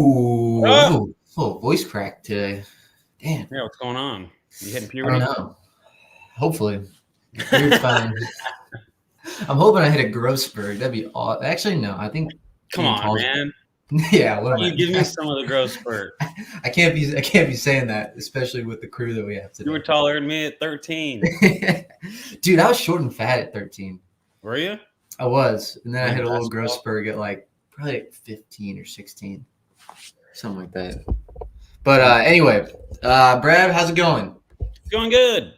Ooh, Oh! little voice crack today. Damn. Yeah, what's going on? You hitting I don't puberty? know. Hopefully. You're fine. I'm hoping I hit a growth spurt. That'd be awesome. Actually, no. I think Come being on, tall. man. Yeah, what am You give me I? some of the growth spurt. I can't be saying that, especially with the crew that we have You were today. taller than me at 13. Dude, I was short and fat at 13. Were you? I was, and then I Playing hit a little growth basketball? spurt at probably 15 or 16, something like that. But anyway, Brad, how's it going? It's going good.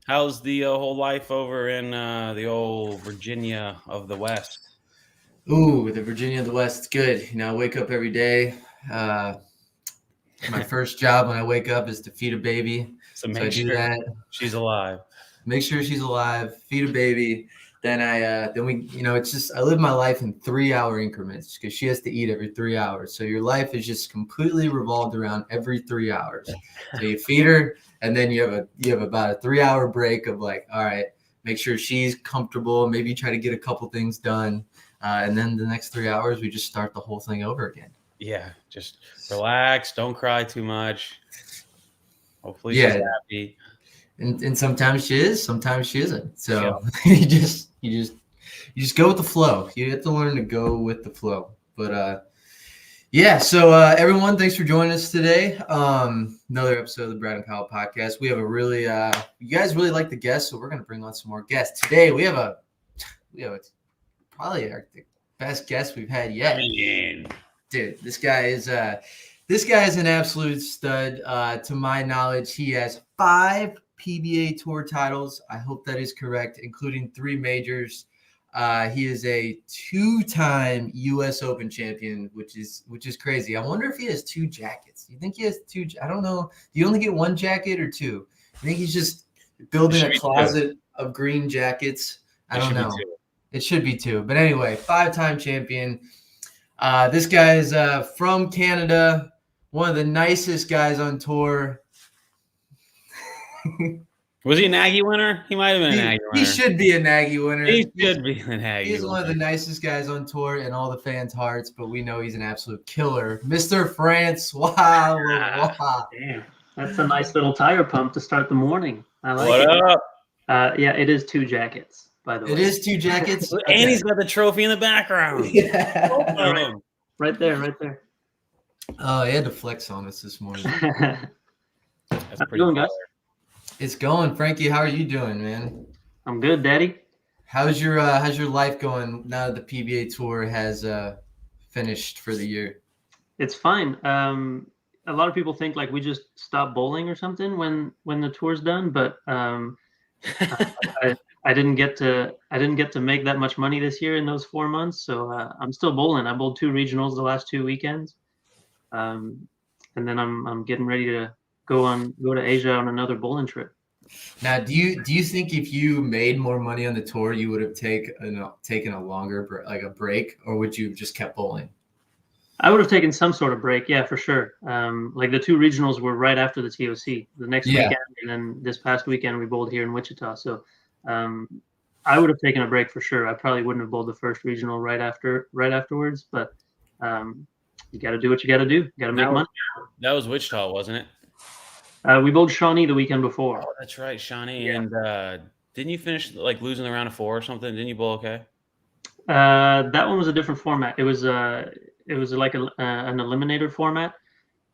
How's the whole life over in the old Virginia of the West? Ooh, the Virginia of the West, it's good. I wake up every day. My first job when I wake up is to feed a baby. So So I make do sure that. she's alive. Make sure she's alive. Feed a baby. Then it's just I live my life in 3-hour increments because she has to eat every 3 hours. So your life is just completely revolved around every 3 hours. So you feed her, and then you have about a 3-hour break of all right, make sure she's comfortable. Maybe try to get a couple things done. And then the next 3 hours, we just start the whole thing over again. Yeah, just relax. Don't cry too much. Hopefully Yeah. she's happy. And sometimes she is, sometimes she isn't. So you just go with the flow. You have to learn to go with the flow. But yeah, so everyone, thanks for joining us today. Another episode of the Brad and Kyle podcast. We have a really you guys really like the guests, so we're gonna bring on some more guests. Today we have probably the best guest we've had yet. Dude, this guy is an absolute stud. To my knowledge, he has 5 PBA Tour titles. I hope that is correct, including 3 majors. He is a 2-time U.S. Open champion, which is crazy. I wonder if he has 2 jackets. Do you think he has 2? I don't know. Do you only get 1 jacket or 2? I think he's just building a closet of green jackets. I don't know. It should be 2. But anyway, 5-time champion. This guy is from Canada, one of the nicest guys on tour. Was he an Aggie winner? He might have been an Aggie winner. He should be an Aggie winner. He should be an Aggie winner. He's one of the nicest guys on tour in all the fans' hearts, but we know he's an absolute killer. Mr. Francois Lavoie. Damn, that's a nice little tire pump to start the morning. I like it. What up? Yeah, it is 2 jackets, by the way. It is 2 jackets? Okay. And he's got the trophy in the background. Yeah. Right there. Oh, he had to flex on us this morning. That's pretty doing, guys? It's going. Frankie, how are you doing, man? I'm good, Daddy. How's your life going now that the PBA Tour has finished for the year? It's fine. A lot of people think we just stop bowling or something when the tour's done, but I didn't get to make that much money this year in those 4 months, so I'm still bowling. I bowled 2 regionals the last 2 weekends, and then I'm getting ready to go to Asia on another bowling trip. Now, do you think if you made more money on the tour, you would have taken a longer break, or would you have just kept bowling? I would have taken some sort of break, yeah, for sure. The 2 regionals were right after the TOC, the next weekend, and then this past weekend we bowled here in Wichita. So I would have taken a break for sure. I probably wouldn't have bowled the first regional right afterwards, but you got to do what you got to do. You got to make money. That was Wichita, wasn't it? We bowled Shawnee the weekend before. Oh, that's right, Shawnee. Yeah. And didn't you finish losing the round of 4 or something? Didn't you bowl okay? That one was a different format. It was like an eliminator format.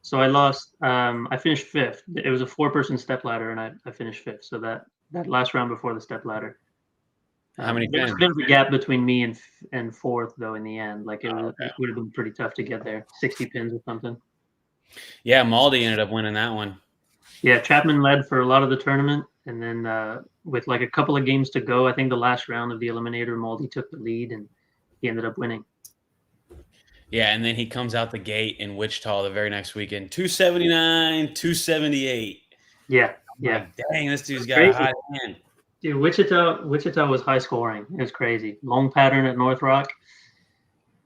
So I lost. I finished 5th. It was a 4-person step ladder, and I finished 5th. So that last round before the step ladder. How many pins? There was a gap between me and 4th though. In the end, it would have been pretty tough to get there. 60 pins or something. Yeah, Maldi ended up winning that one. Yeah, Chapman led for a lot of the tournament, and then with a couple of games to go, I think the last round of the eliminator, Maldi took the lead, and he ended up winning. Yeah, and then he comes out the gate in Wichita the very next weekend, 279, 278. Yeah. Dang, this dude's got a high hand. Dude, Wichita was high scoring. It was crazy. Long pattern at North Rock,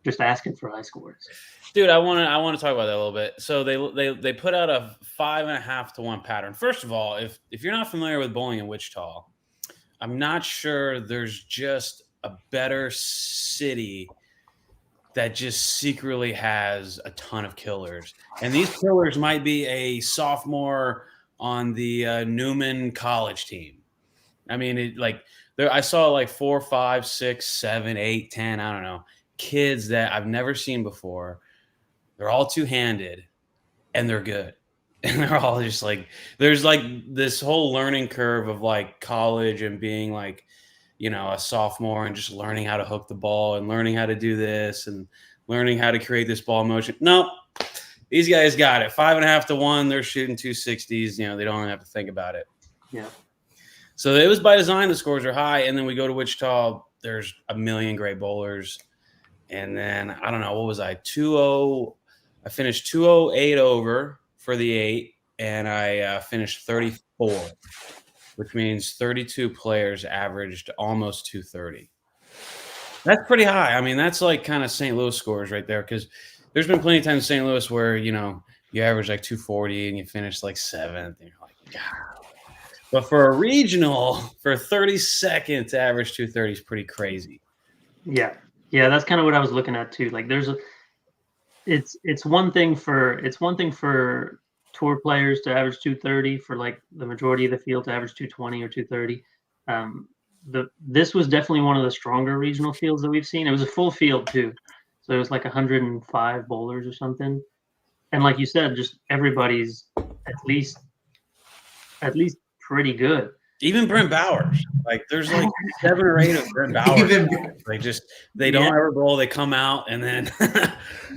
just asking for high scores. Dude, I want to talk about that a little bit. So they put out a 5.5 to 1 pattern. First of all, if you're not familiar with bowling in Wichita, I'm not sure there's just a better city that just secretly has a ton of killers. And these killers might be a sophomore on the Newman college team. I mean, I saw like 4, 5, 6, 7, 8, 10, I don't know, kids that I've never seen before. They're all two-handed and they're good. And they're all just like, there's like this whole learning curve of like college and being like, a sophomore and just learning how to hook the ball and learning how to do this and learning how to create this ball motion. No, these guys got it. 5.5 to 1. They're shooting 260s. They don't even have to think about it. Yeah. So it was by design. The scores are high. And then we go to Wichita. There's a million great bowlers. And then I don't know, what was I? 2-0. I finished 208 over for the 8. And I finished 34. Which means 32 players averaged almost 230. That's pretty high. I mean, that's like kind of St. Louis scores right there, because there's been plenty of times in St. Louis where, you average like 240 and you finish like 7th. And you're like, God. But for a regional, for 32nd to average 230 is pretty crazy. Yeah. Yeah, that's kind of what I was looking at too. Like it's one thing for tour players to average 230, for like the majority of the field to average 220 or 230. This was definitely one of the stronger regional fields that we've seen. It was a full field too, so it was like 105 bowlers or something. And like you said, just everybody's at least pretty good. Even Brent Bowers, like there's like 7 or 8 of Brent Bowers. They don't ever bowl. They come out and then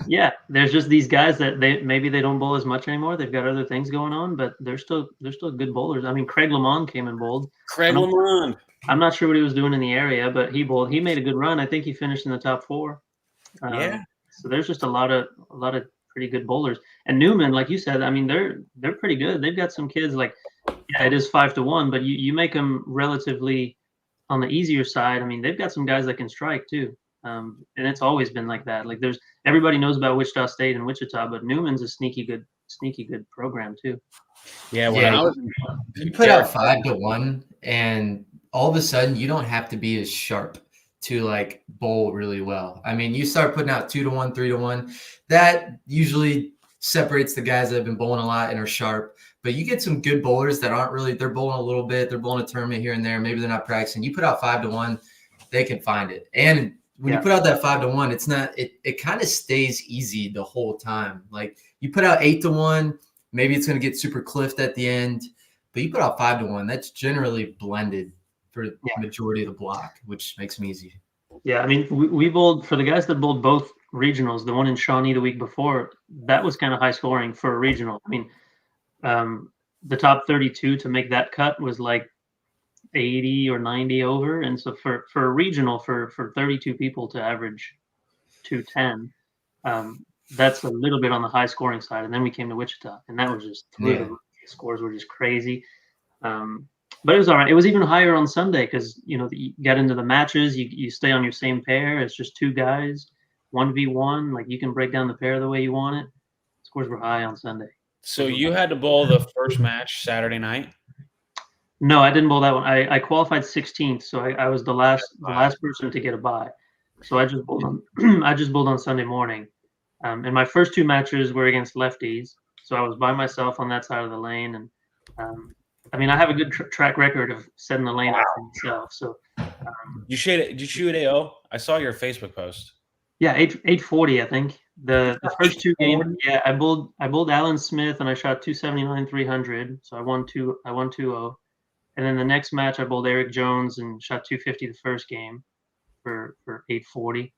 yeah, there's just these guys that maybe they don't bowl as much anymore. They've got other things going on, but they're still good bowlers. I mean, Craig Lamond came and bowled. I'm not sure what he was doing in the area, but he bowled. He made a good run. I think he finished in the top 4. Yeah. So there's just a lot of pretty good bowlers. And Newman, like you said, I mean, they're pretty good. They've got some kids like. Yeah, it is 5 to 1, but you make them relatively on the easier side. I mean, they've got some guys that can strike too, and it's always been like that. Like everybody knows about Wichita State and Wichita, but Newman's a sneaky good program too. Yeah, you put out 5 to 1, and all of a sudden you don't have to be as sharp to like bowl really well. I mean, you start putting out 2 to 1, 3 to 1, that usually separates the guys that have been bowling a lot and are sharp. But you get some good bowlers that aren't really, they're bowling a little bit, they're bowling a tournament here and there, maybe they're not practicing. You put out 5 to 1, they can find it. And when you put out that 5 to 1, it's not, it kind of stays easy the whole time. Like you put out 8 to 1, maybe it's going to get super cliffed at the end, but you put out 5 to 1, that's generally blended for the majority of the block, which makes them easy. Yeah, I mean, we bowled, for the guys that bowled both regionals, the one in Shawnee the week before, that was kind of high scoring for a regional. I mean, the top 32 to make that cut was like 80 or 90 over. And so for a regional, for 32 people to average 210, that's a little bit on the high scoring side. And then we came to Wichita, and that was just the scores were just crazy. But it was all right. It was even higher on Sunday because, you get into the matches, you stay on your same pair. It's just 2 guys, 1v1. Like you can break down the pair the way you want it. Scores were high on Sunday. So you had to bowl the first match Saturday night? No, I didn't bowl that one. I qualified 16th, so I was the last person to get a bye. So I just bowled on Sunday morning. And my first 2 matches were against lefties, so I was by myself on that side of the lane. And I mean, I have a good track record of setting the lane up for myself. So did you shoot AO? I saw your Facebook post. Yeah, 840, I think. The first 2 games, I bowled Alan Smith and I shot 279 300, so I won 2-0. And then the next match I bowled Eric Jones and shot 250 the first game for 840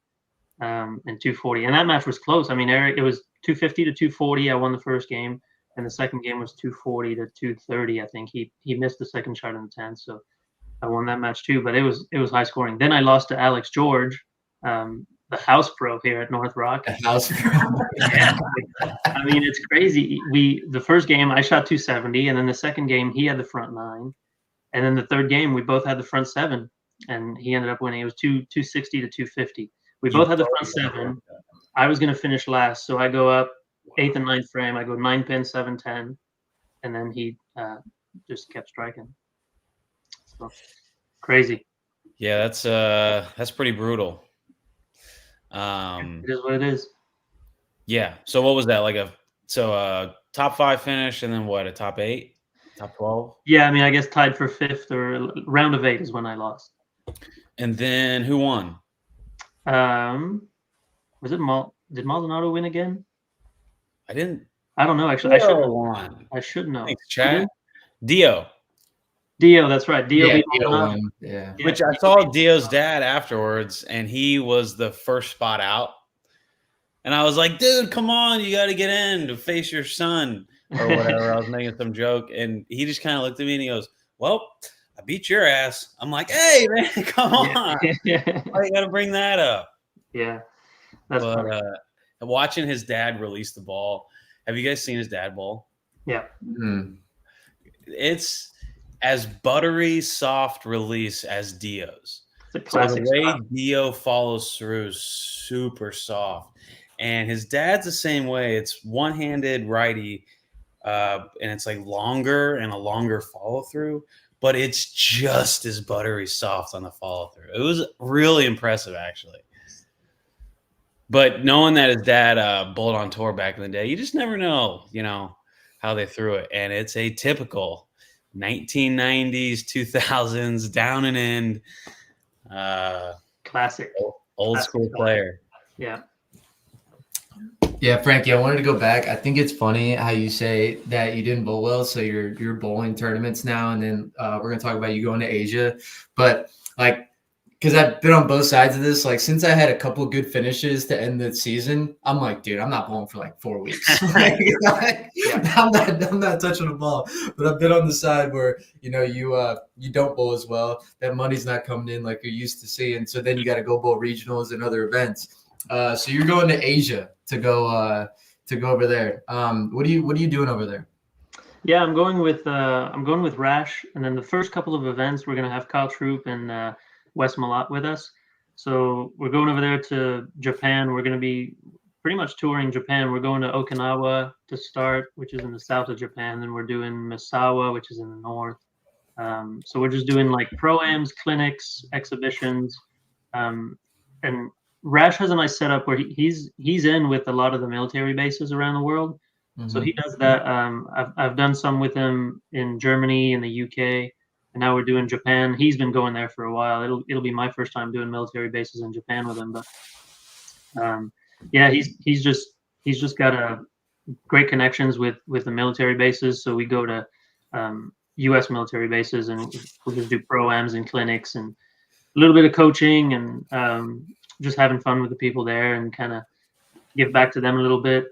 and 240. And that match was close. I mean, Eric, it was 250 to 240. I won the first game, and the second game was 240 to 230. I think he missed the second shot in the 10th, so I won that match too. But it was high scoring. Then I lost to Alex George. The house pro here at North Rock. The house pro. Yeah. I mean, it's crazy. The first game I shot 270, and then the second game he had the front 9, and then the third game we both had the front 7, and he ended up winning. It was 260 to 250. We both had the front 7. I was going to finish last, so I go up 8th and 9th frame. I go 9 pin 7-10, and then he just kept striking. So crazy. Yeah, that's pretty brutal. It is what it is. Yeah. So what was that like top 5 finish and then what, a top 8, top 12? Yeah, I mean, I guess tied for 5th or round of 8 is when I lost. And then who won? Was it Did Maldonado win again? I don't know actually. Dio won. I should know. Thanks, chat. Dio. Dio, that's right. Dio beat Dio Maldonado. won. Yeah. Which I saw Dio's dad afterwards, and he was the first spot out. And I was like, dude, come on, you got to get in to face your son or whatever. I was making some joke, and he just kind of looked at me and he goes, well, I beat your ass. I'm like, hey, man, come on. Why you got to bring that up? Yeah. That's funny. Watching his dad release the ball. Have you guys seen his dad bowl? Yeah. Mm-hmm. It's as buttery soft release as Dio's. It's a classic so the way style. Dio follows through is super soft. And his dad's the same way. It's one-handed righty, and it's like longer and a longer follow-through, but it's just as buttery soft on the follow-through. It was really impressive, actually. But knowing that his dad bowled on tour back in the day, you just never know, how they threw it. And it's a typical 1990s, 2000s, down and end. Classic. Old school player. Yeah. Yeah, Frankie, I wanted to go back. I think it's funny how you say that you didn't bowl well, so you're bowling tournaments now, and then we're gonna talk about you going to Asia. But like, because I've been on both sides of this, like since I had a couple good finishes to end the season, I'm like, dude, I'm not bowling for like 4 weeks. I'm not touching the ball. But I've been on the side where you don't bowl as well. That money's not coming in like you're used to seeing. So then you got to go bowl regionals and other events. So you're going to Asia to go over there. What are you doing over there? Yeah, I'm going with Rash, and then the first couple of events we're gonna have Kyle Troop and Wes Malott with us. So we're going over there to Japan. We're gonna be pretty much touring Japan. We're going to Okinawa to start, which is in the south of Japan. Then we're doing Misawa, which is in the north. So we're just doing like pro-ams, clinics, exhibitions, and Rash has a nice setup where he's in with a lot of the military bases around the world. Mm-hmm. So he does that. I've done some with him in Germany, in the UK, and now we're doing Japan. He's been going there for a while. It'll be my first time doing military bases in Japan with him. But yeah, he's just got great connections with the military bases. So we go to U.S. military bases and we'll just do pro-ams and clinics and a little bit of coaching and just having fun with the people there and kind of give back to them a little bit,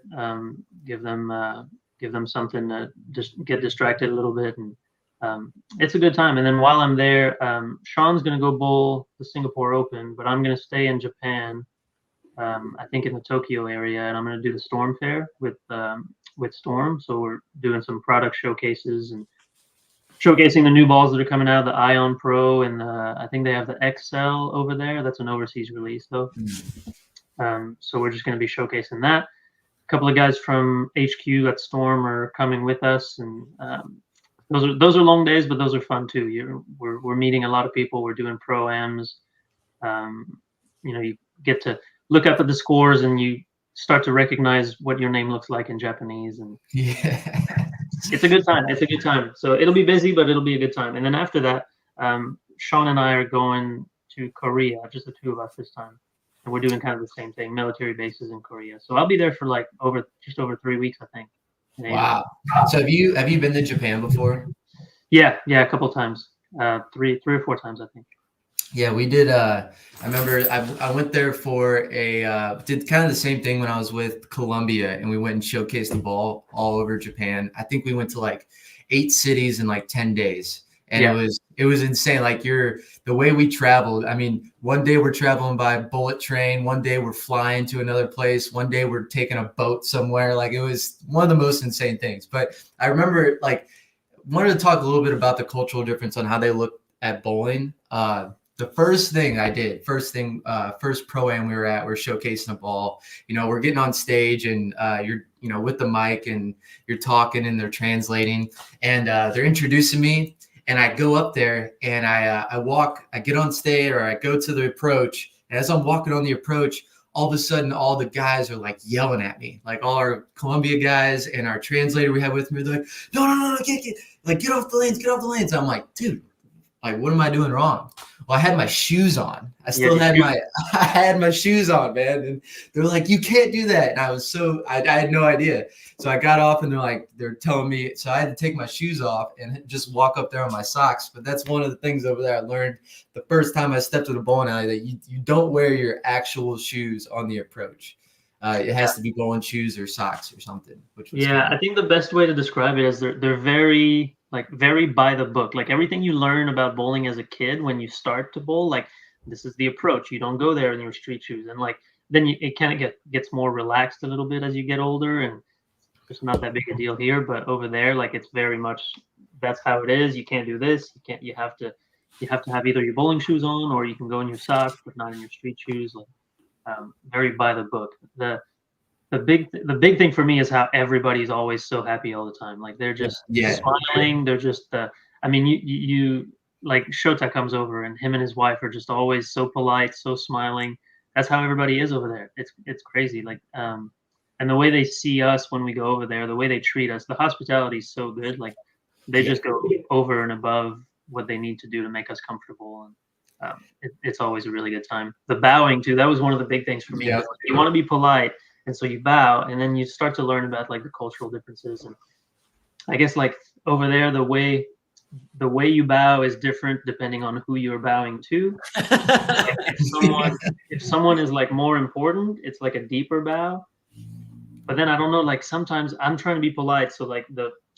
give them something to just get distracted a little bit. And it's a good time. And then while I'm there, Sean's going to go bowl the Singapore Open, but I'm going to stay in Japan, I think in the Tokyo area, and I'm going to do the Storm Fair with Storm. So we're doing some product showcases and showcasing the new balls that are coming out, the Ion Pro, and I think they have the XL over there. That's an overseas release, though. So we're just going to be showcasing that. A couple of guys from HQ at Storm are coming with us, and those are long days, but those are fun too. We're meeting a lot of people. We're doing pro-ams. You get to look up at the scores, and you start to recognize what your name looks like in Japanese, and it's a good time. It's a good time. So it'll be busy, but it'll be a good time. And then after that, Sean and I are going to Korea, just the two of us this time. And we're doing kind of the same thing, military bases in Korea. So I'll be there for like just over 3 weeks, I think. Wow. So have you been to Japan before? Yeah, a couple times. 3 or 4 times, I think. Yeah, we did. I remember I went there for did kind of the same thing when I was with Columbia, and we went and showcased the ball all over Japan. I think we went to like 8 cities in like 10 days. And it was insane. Like the way we traveled. I mean, one day we're traveling by bullet train. One day we're flying to another place. One day we're taking a boat somewhere. Like it was one of the most insane things. But I remember wanted to talk a little bit about the cultural difference on how they look at bowling. The first thing I did, first pro-am we were at, we're showcasing a ball. We're getting on stage and you're with the mic and you're talking and they're translating and they're introducing me. And I go up there and I get on stage or I go to the approach. And as I'm walking on the approach, all of a sudden all the guys are like yelling at me, like all our Columbia guys and our translator we had with me. They're like, no, get off the lanes. I'm like, dude, like, what am I doing wrong? Well, I had my shoes on. I had my shoes on, man. And they're like, you can't do that. And I had no idea. So I got off and they're telling me, so I had to take my shoes off and just walk up there on my socks. But that's one of the things over there I learned the first time I stepped to the bowling alley, that you don't wear your actual shoes on the approach. It has to be bowling shoes or socks or something. I think the best way to describe it is they're very by the book. Like everything you learn about bowling as a kid when you start to bowl, like this is the approach. You don't go there in your street shoes, and like then it kind of gets more relaxed a little bit as you get older, and it's not that big a deal here. But over there, like it's very much that's how it is. You can't do this. You have to have either your bowling shoes on or you can go in your socks, but not in your street shoes. Like very by the book. The big thing for me is how everybody's always so happy all the time. Like they're just smiling. They're just I mean, you like Shota comes over and him and his wife are just always so polite, so smiling. That's how everybody is over there. It's crazy. Like and the way they see us when we go over there, the way they treat us, the hospitality is so good. Like they just go over and above what they need to do to make us comfortable. And it's always a really good time. The bowing too, that was one of the big things for me. You want to be polite. And so you bow, and then you start to learn about like the cultural differences. And I guess like over there, the way you bow is different depending on who you're bowing to. Like if someone is like more important, it's like a deeper bow. But then I don't know, like sometimes I'm trying to be polite. So like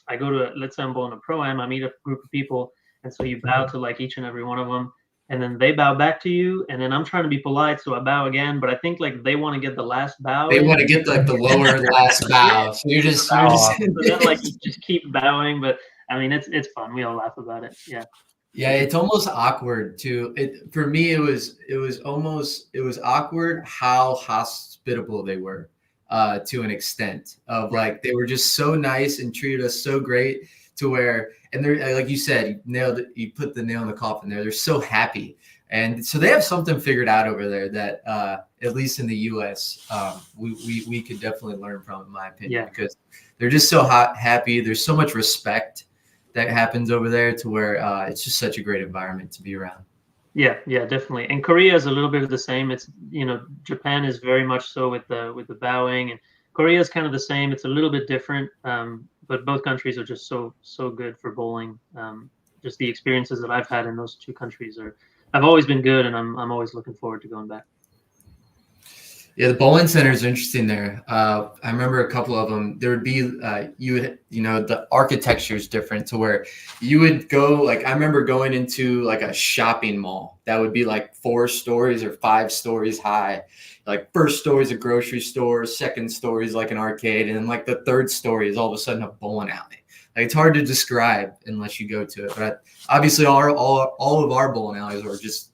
I go to let's say I'm bowling a pro-am, I meet a group of people, and so you bow to like each and every one of them. And then they bow back to you, and then I'm trying to be polite, so I bow again. But I think like they want to get the last bow. They want to get like the lower last bow. So you're just so then like you just keep bowing. But I mean, it's fun. We all laugh about it. Yeah. Yeah, it's almost awkward too. For me, it was awkward how hospitable they were, to an extent of like they were just so nice and treated us so great to where. And they're like you said, you put the nail in the coffin there. They're so happy. And so they have something figured out over there that at least in the US, we could definitely learn from, in my opinion, because they're just so happy. There's so much respect that happens over there to where it's just such a great environment to be around. Yeah, definitely. And Korea is a little bit of the same. It's, Japan is very much so with the bowing, and Korea is kind of the same. It's a little bit different. But both countries are just so good for bowling. Just the experiences that I've had in those two countries have always been good, and I'm always looking forward to going back. Yeah, the bowling centers are interesting there. I remember a couple of them. There would be the architecture is different to where you would go. Like I remember going into like a shopping mall that would be like 4 stories or 5 stories high. Like first story is a grocery store, second story is like an arcade, and then like the third story is all of a sudden a bowling alley. Like it's hard to describe unless you go to it. But obviously, all of our bowling alleys are just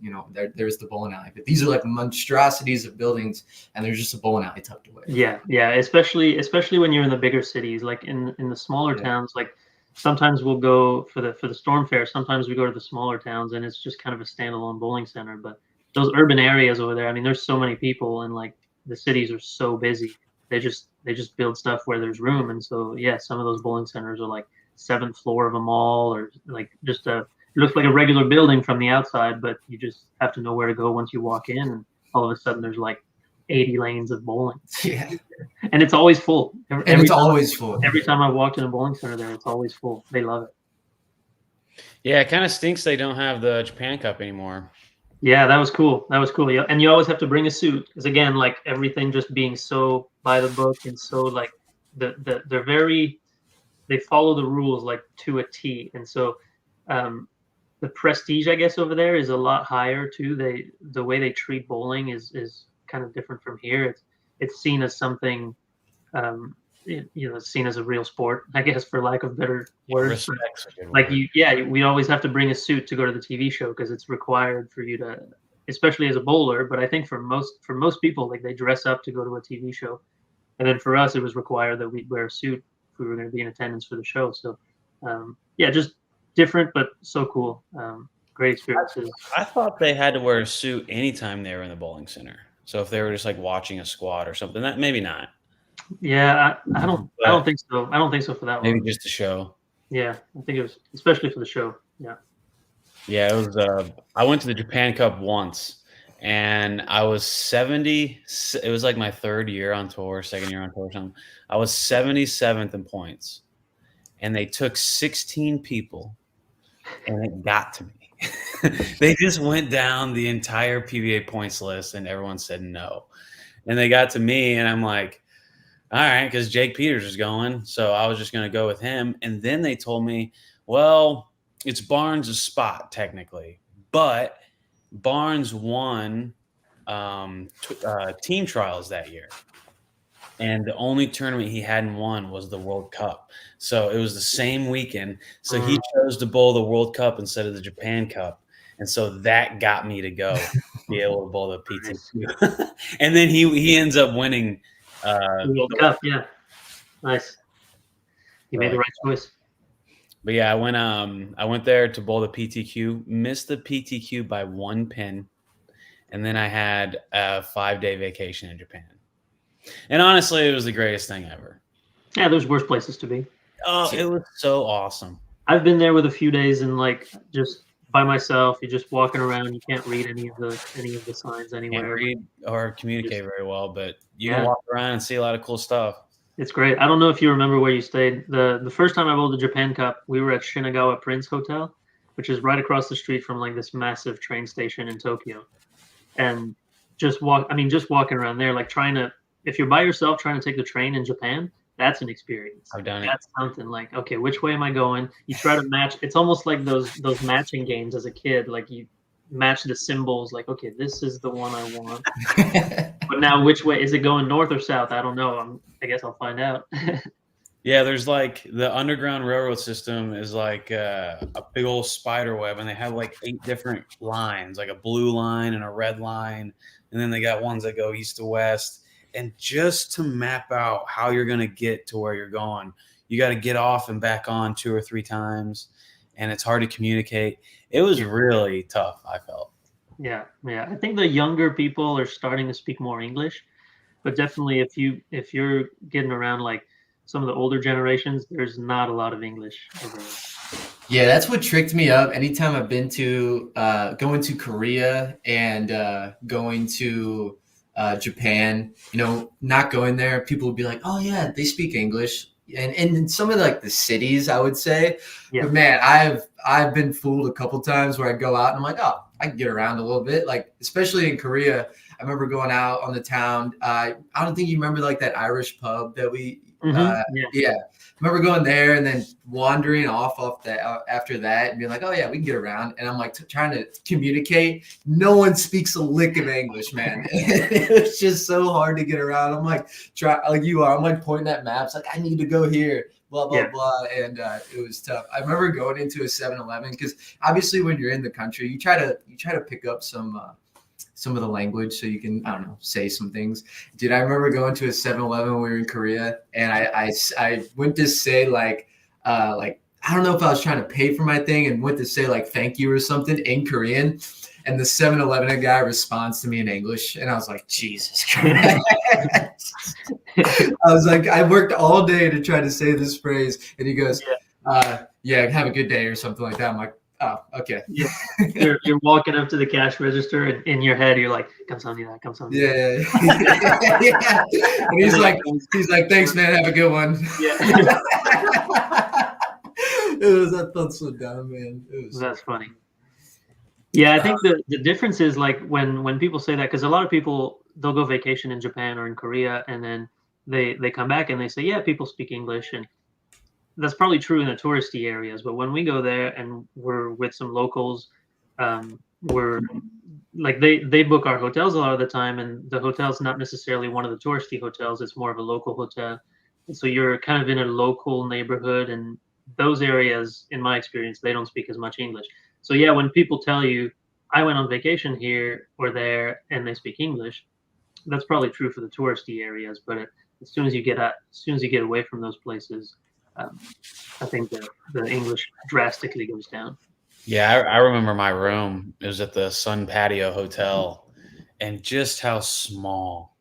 there's the bowling alley. But these are like monstrosities of buildings, and there's just a bowling alley tucked away. Yeah. Especially when you're in the bigger cities, like in the smaller towns. Like sometimes we'll go for the Storm Fair. Sometimes we go to the smaller towns, and it's just kind of a standalone bowling center. But those urban areas over there, I mean, there's so many people, and like the cities are so busy. They just build stuff where there's room, and so some of those bowling centers are like 7th floor of a mall, or like just it looks like a regular building from the outside, but you just have to know where to go once you walk in, and all of a sudden there's like 80 lanes of bowling. Yeah, and it's always full. Always full. Every time I've walked in a bowling center there, it's always full. They love it. Yeah, it kind of stinks they don't have the Japan Cup anymore. Yeah, that was cool. Yeah, and you always have to bring a suit because again, like everything just being so by the book and so like they follow the rules like to a T, and so the prestige I guess over there is a lot higher too. The way they treat bowling is kind of different from here. It's seen as something seen as a real sport, I guess, for lack of better words. Like we always have to bring a suit to go to the TV show because it's required for you to, especially as a bowler. But I think for most people, like they dress up to go to a TV show, and then for us, it was required that we'd wear a suit if we were going to be in attendance for the show. So just different, but so cool. Great experiences. I thought they had to wear a suit anytime they were in the bowling center. So if they were just like watching a squad or something, that maybe not. Yeah, I don't think so. I don't think so for that Maybe one. just a show. Yeah, I think it was especially for the show. Yeah. Yeah, it was. I went to the Japan Cup once, and I was 70. It was like my third year on tour, second year on tour, or something. I was 77th in points, and they took 16 people, and it got to me. They just went down the entire PBA points list, and everyone said no. And they got to me, and I'm like, all right, because Jake Peters is going, so I was just going to go with him. And then they told me, well, it's Barnes' spot technically, but Barnes won team trials that year, and the only tournament he hadn't won was the World Cup. So it was the same weekend. So he chose to bowl the World Cup instead of the Japan Cup, and so that got me to go be able to bowl the PT2. And then he ends up winning. The World Cup, yeah. Nice. You made the right choice. But yeah, I went there to bowl the PTQ, missed the PTQ by 1 pin, and then I had a 5-day vacation in Japan. And honestly, it was the greatest thing ever. Yeah, there's worse places to be. Oh, it was so awesome. I've been there with a few days and like just by myself. You're just walking around. You can't read any of the signs anywhere. Can't read or communicate very well, but you can walk around and see a lot of cool stuff. It's great. I don't know if you remember where you stayed. The first time I bowled the Japan Cup, we were at Shinagawa Prince Hotel, which is right across the street from like this massive train station in Tokyo. And just walking around there, like if you're by yourself trying to take the train in Japan, that's an experience. I've done it. That's something like, okay, which way am I going? You try to match. It's almost like those matching games as a kid. Like you match the symbols. Like, okay, this is the one I want. But now, which way is it going? North or south? I don't know. I guess I'll find out. Yeah, there's like the Underground Railroad system is like a big old spider web, and they have like 8 different lines, like a blue line and a red line, and then they got ones that go east to west. And just to map out how you're going to get to where you're going, you got to get off and back on 2 or 3 times, and it's hard to communicate. It was really tough, I felt. Yeah. I think the younger people are starting to speak more English, but definitely if you're getting around like some of the older generations, there's not a lot of English over there. Yeah, that's what tricked me up. Anytime I've been to going to Korea and going to Japan, not going there, people would be like, oh yeah, they speak English. And in some of like the cities, I would say, but man, I've been fooled a couple times where I go out and I'm like, oh, I can get around a little bit. Like, especially in Korea, I remember going out on the town. I don't think you remember like that Irish pub that we, I remember going there and then wandering off that after that and being like, oh yeah, we can get around. And I'm like trying to communicate. No one speaks a lick of English, man. It's just so hard to get around. I'm like, like you are. I'm like pointing at maps, like I need to go here. Blah blah blah, and it was tough. I remember going into a 7-Eleven because obviously when you're in the country, you try to pick up some of the language so you can, I don't know, say some things. Dude, I remember going to a 7-Eleven when we were in Korea, and I went to say like I don't know if I was trying to pay for my thing and went to say like thank you or something in Korean. And the 7-Eleven guy responds to me in English, and I was like, Jesus Christ. I was like, I worked all day to try to say this phrase, and he goes, yeah, have a good day or something like that. I'm like, oh, okay. Yeah. You're walking up to the cash register, and in your head, you're like, "Kamsahamnida, kamsahamnida." Yeah. And he's like, thanks, man. Have a good one. Yeah. I felt so dumb, man. That's funny. Yeah, I think the difference is like when people say that, because a lot of people, they'll go vacation in Japan or in Korea, and then they come back and they say, yeah, people speak English, and that's probably true in the touristy areas. But when we go there and we're with some locals, we're like they book our hotels a lot of the time, and the hotel's not necessarily one of the touristy hotels. It's more of a local hotel, and so you're kind of in a local neighborhood, and those areas, in my experience, they don't speak as much English. So yeah, when people tell you, I went on vacation here or there and they speak English, that's probably true for the touristy areas. But as soon as you get away from those places, I think the English drastically goes down. Yeah, I remember my room. It was at the Sun Patio Hotel, and just how small.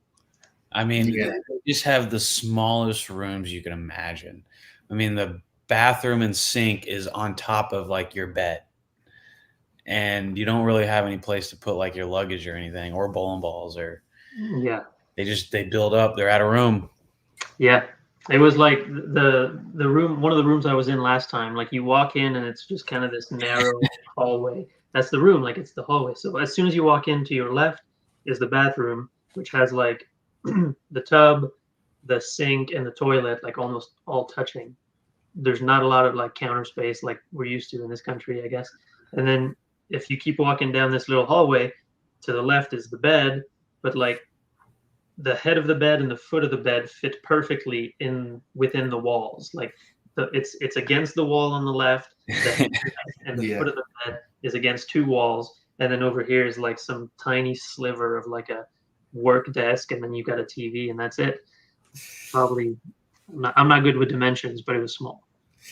I mean, they just have the smallest rooms you can imagine. I mean, the bathroom and sink is on top of like your bed, and you don't really have any place to put like your luggage or anything, or bowling balls, or they build up. They're out of room. Yeah, it was like the room, one of the rooms I was in last time. Like you walk in and it's just kind of this narrow hallway. That's the room, like it's the hallway. So as soon as you walk in, to your left is the bathroom, which has like the tub, the sink, and the toilet, like almost all touching. There's not a lot of like counter space like we're used to in this country, I guess. And then if you keep walking down this little hallway, to the left is the bed, but like the head of the bed and the foot of the bed fit perfectly in within the walls. Like it's against the wall on the left, and the foot of the bed is against two walls, and then over here is like some tiny sliver of like a work desk, and then you got a TV, and that's it. Probably, I'm not good with dimensions, but it was small.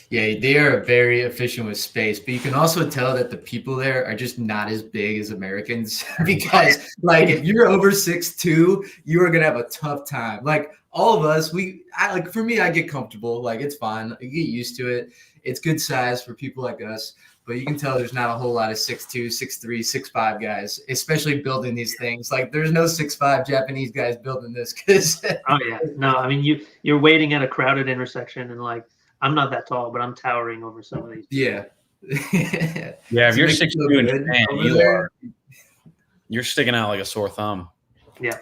Yeah, they are very efficient with space, but you can also tell that the people there are just not as big as Americans because, like, if you're over 6'2", you are gonna have a tough time. Like all of us, for me, I get comfortable. Like it's fine. You get used to it. It's good size for people like us, but you can tell there's not a whole lot of 6'2", 6'3", 6'5" guys, especially building these things. Like there's no 6'5" Japanese guys building this because. Oh yeah, no, I mean you're waiting at a crowded intersection and like. I'm not that tall, but I'm towering over some of these. Yeah. Yeah, if you're 6'2" in Japan, you're sticking out like a sore thumb. Yeah.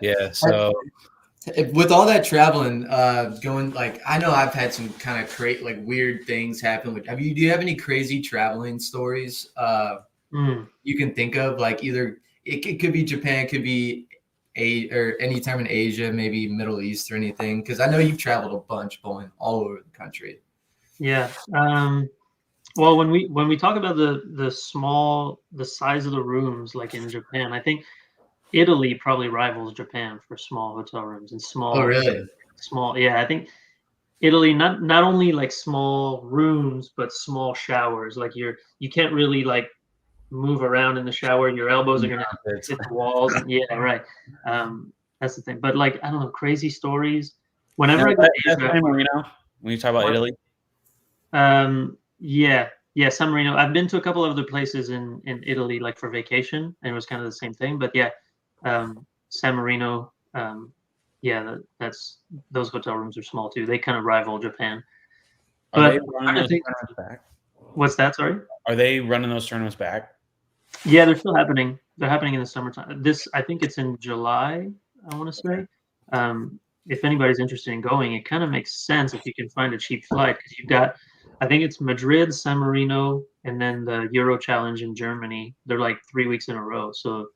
Yeah. So with all that traveling, going like I know I've had some kind of weird things happen. Do you have any crazy traveling stories you can think of? Like either it could be Japan, it could be or any time in Asia, maybe Middle East or anything? Because I know you've traveled a bunch, going all over the country. Yeah. Well, when we talk about the size of the rooms, like in Japan, I think Italy probably rivals Japan for small hotel rooms and small. Oh, really? Small. Yeah, I think Italy not only like small rooms, but small showers. Like you can't really like move around in the shower. Your elbows are gonna hit the walls. Yeah, right. That's the thing. But like I don't know, crazy stories. Whenever I go to San Marino, when you talk about Italy. Yeah, San Marino. I've been to a couple of other places in Italy, like for vacation, and it was kind of the same thing. But yeah, San Marino. That's those hotel rooms are small too. They kind of rival Japan. Are they running those tournaments back? What's that? Sorry. Are they running those tournaments back? Yeah, they're still happening. They're happening in the summertime. I think it's in July, I want to say. If anybody's interested in going, it kind of makes sense if you can find a cheap flight because you've got, I think it's Madrid, San Marino, and then the Euro Challenge in Germany. They're like 3 weeks in a row. So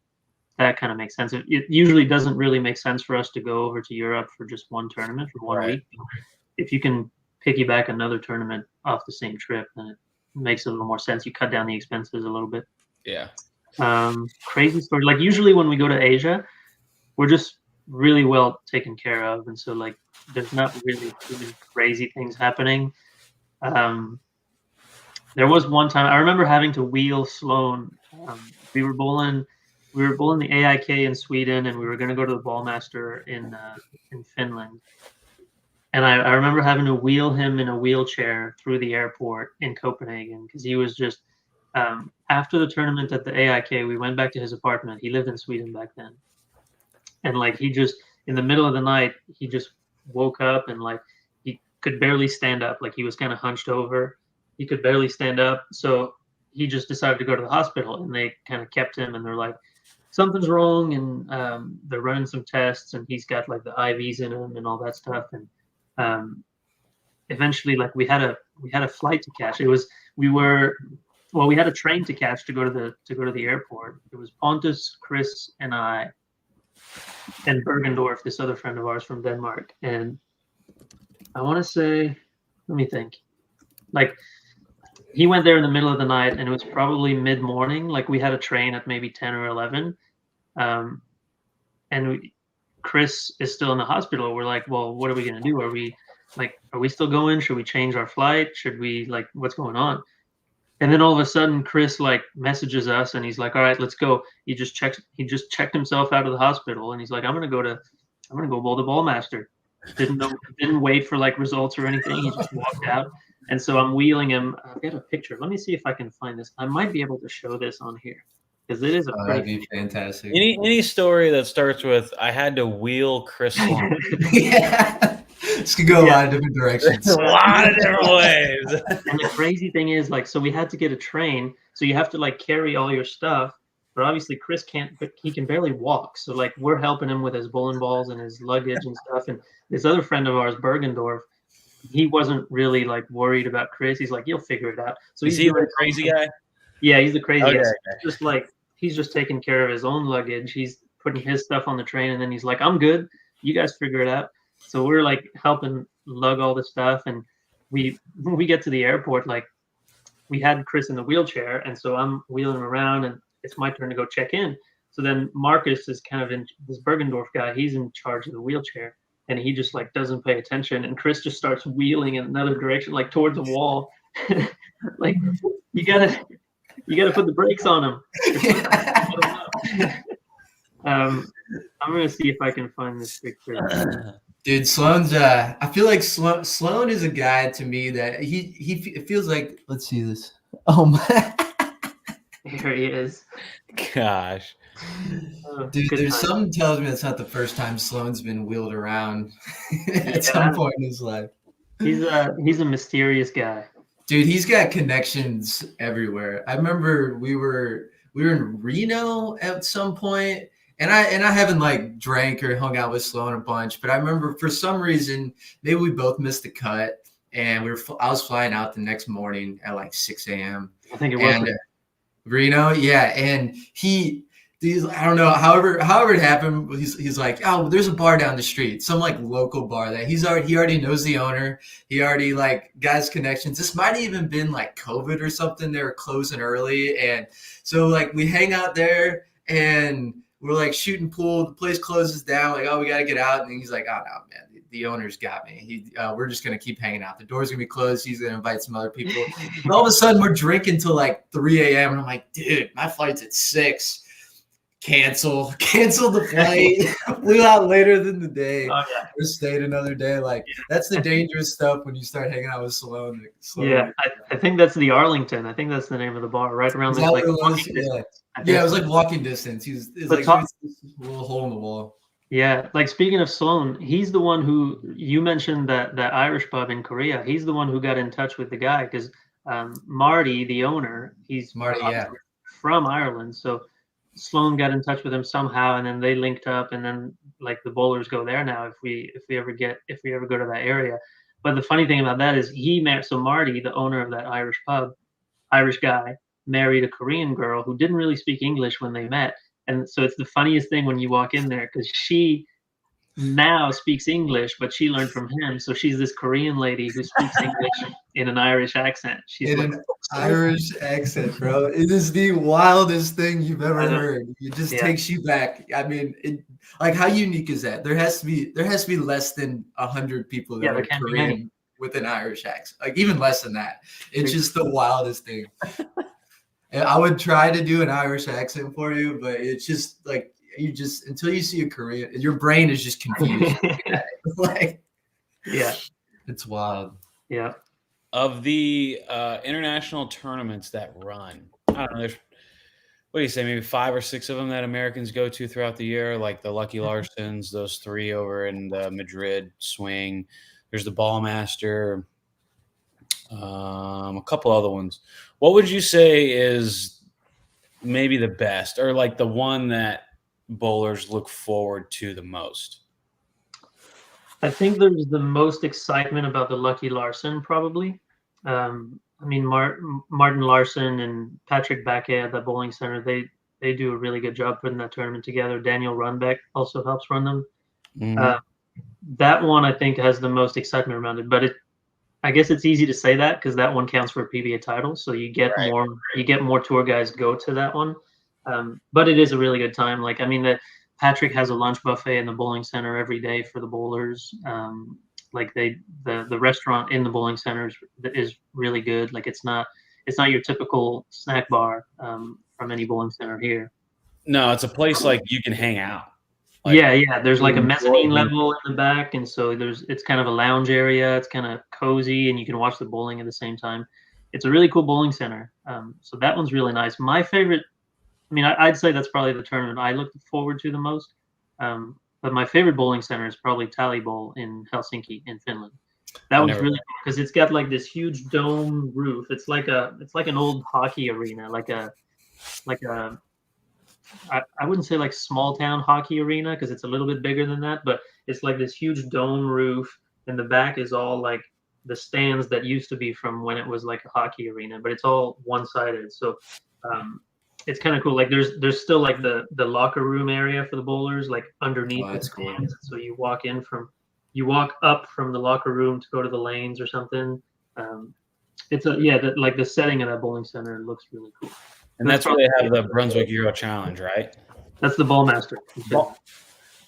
that kind of makes sense. It usually doesn't really make sense for us to go over to Europe for just one tournament for 1 week. If you can piggyback another tournament off the same trip, then it makes a little more sense. You cut down the expenses a little bit. Yeah. Crazy story. Like usually when we go to Asia, we're just really well taken care of, and so like there's not really too many crazy things happening. There was one time I remember having to wheel Sloan. We were bowling the AIK in Sweden, and we were going to go to the Ballmaster in Finland. And I remember having to wheel him in a wheelchair through the airport in Copenhagen because he was just. After the tournament at the AIK, we went back to his apartment. He lived in Sweden back then. And like he just, in the middle of the night, he just woke up and like he could barely stand up. Like he was kind of hunched over. He could barely stand up. So he just decided to go to the hospital, and they kind of kept him, and they're like, something's wrong. And they're running some tests, and he's got like the IVs in him and all that stuff. And eventually like we had a flight to catch. We had a train to catch to go to the airport. It was Pontus, Chris, and I, and Bergendorf, this other friend of ours from Denmark. And I want to say, let me think. Like he went there in the middle of the night, and it was probably mid-morning. Like we had a train at maybe 10 or 11, and Chris is still in the hospital. We're like, well, what are we gonna do? Are we still going? Should we change our flight? Should we what's going on? And then all of a sudden, Chris like messages us, and he's like, "All right, let's go." He just checked himself out of the hospital, and he's like, I'm gonna go bowl the Ballmaster." Didn't wait for like results or anything. He just walked out. And so I'm wheeling him. I've got a picture. Let me see if I can find this. I might be able to show this on here because it is a pretty. That'd be fantastic. Any story that starts with "I had to wheel Chris Sloan." Yeah. This could go a lot of different directions. A lot of different ways. And the crazy thing is, like, so we had to get a train. So you have to like carry all your stuff. But obviously Chris can't, but he can barely walk. So like we're helping him with his bowling balls and his luggage and stuff. And this other friend of ours, Bergendorf, he wasn't really like worried about Chris. He's like, you'll figure it out. So he's the crazy guy? Yeah, he's the crazy guy. Okay. Just like he's just taking care of his own luggage. He's putting his stuff on the train, and then he's like, I'm good. You guys figure it out. So we're like helping lug all the stuff, and when we get to the airport, like we had Chris in the wheelchair, and so I'm wheeling him around, and it's my turn to go check in. So then Marcus is kind of in this Bergendorf guy. He's in charge of the wheelchair, and he just like doesn't pay attention. And Chris just starts wheeling in another direction, like towards a wall. Like you gotta put the brakes on him. I'm gonna see if I can find this picture. Dude, Sloan's. I feel like Sloan is a guy to me that it feels like. Let's see this. Oh my. Here he is. Gosh. Dude, there's something tells me that's not the first time Sloan's been wheeled around at some point in his life. He's a mysterious guy. Dude, he's got connections everywhere. I remember we were in Reno at some point, and I haven't like drank or hung out with Sloan a bunch, but I remember for some reason maybe we both missed the cut, and I was flying out the next morning at like 6 a.m. I think it was Reno, yeah, and I don't know, however it happened, he's like, oh, there's a bar down the street, some like local bar that he already knows the owner. He already like got his connections. This might have even been like COVID or something. They were closing early, and so like we hang out there and we're like shooting pool. The place closes down. Like, oh, we got to get out. And he's like, oh no, man, the owner's got me. We're just gonna keep hanging out. The door's gonna be closed. He's gonna invite some other people. And all of a sudden, we're drinking till like 3 a.m. And I'm like, dude, my flight's at 6. Cancel the flight. Flew out later than the day. Oh, yeah. Or stayed another day. Like that's the dangerous stuff when you start hanging out with Sloan. Yeah, I think that's the Arlington. I think that's the name of the bar, right around this like walking distance. Yeah, it was like walking distance. It's like a little hole in the wall. Yeah, like speaking of Sloan, he's the one who you mentioned that Irish pub in Korea. He's the one who got in touch with the guy because Marty, the owner, he's from Ireland. So Sloan got in touch with him somehow, and then they linked up, and then like the bowlers go there now if we ever go to that area. But the funny thing about that is so Marty, the owner of that Irish pub, Irish guy, married a Korean girl who didn't really speak English when they met. And so it's the funniest thing when you walk in there because she now speaks English, but she learned from him. So she's this Korean lady who speaks English in an Irish accent. She's in an Irish accent, bro. It is the wildest thing you've ever heard. It just takes you back. I mean, like how unique is that? There has to be less than 100 people that are Korean with an Irish accent. Like even less than that. It's just the wildest thing. And I would try to do an Irish accent for you, but it's just like until you see a Korean, your brain is just confused. Like, yeah, it's wild. Yeah. Of the international tournaments that run, I don't know. There's, what do you say? Maybe 5 or 6 of them that Americans go to throughout the year, like the Lucky Larsons, those 3 over in the Madrid swing. There's the Ballmaster. A couple other ones. What would you say is maybe the best, or like the one that bowlers look forward to the most? I think there's the most excitement about the Lucky Larson, probably. I mean, Martin Larson and Patrick Baquet at the bowling center, they do a really good job putting that tournament together. Daniel Runbeck also helps run them. Mm-hmm. That one I think has the most excitement around it, but I guess it's easy to say that because that one counts for a PBA title, so you get more tour guys go to that one. But it is a really good time. Like, I mean, Patrick has a lunch buffet in the bowling center every day for the bowlers. Like the restaurant in the bowling center is really good. Like it's not it's not your typical snack bar from any bowling center here. No, it's a place like you can hang out. Like, yeah. There's like a mezzanine level in the back, and so it's kind of a lounge area. It's kind of cozy, and you can watch the bowling at the same time. It's a really cool bowling center. So that one's really nice. My favorite, I mean, I'd say that's probably the tournament I look forward to the most. But my favorite bowling center is probably Tally Bowl in Helsinki in Finland. That was really cool because it's got like this huge dome roof. It's like an old hockey arena, like a I wouldn't say like small town hockey arena because it's a little bit bigger than that, but it's like this huge dome roof, and the back is all like the stands that used to be from when it was like a hockey arena, but it's all one-sided. So it's kind of cool. Like there's still like the locker room area for the bowlers, like underneath the stands. So you walk up from the locker room to go to the lanes or something. Like the setting of that bowling center looks really cool. And that's where they have the Brunswick Euro Challenge, right? That's the Ballmaster.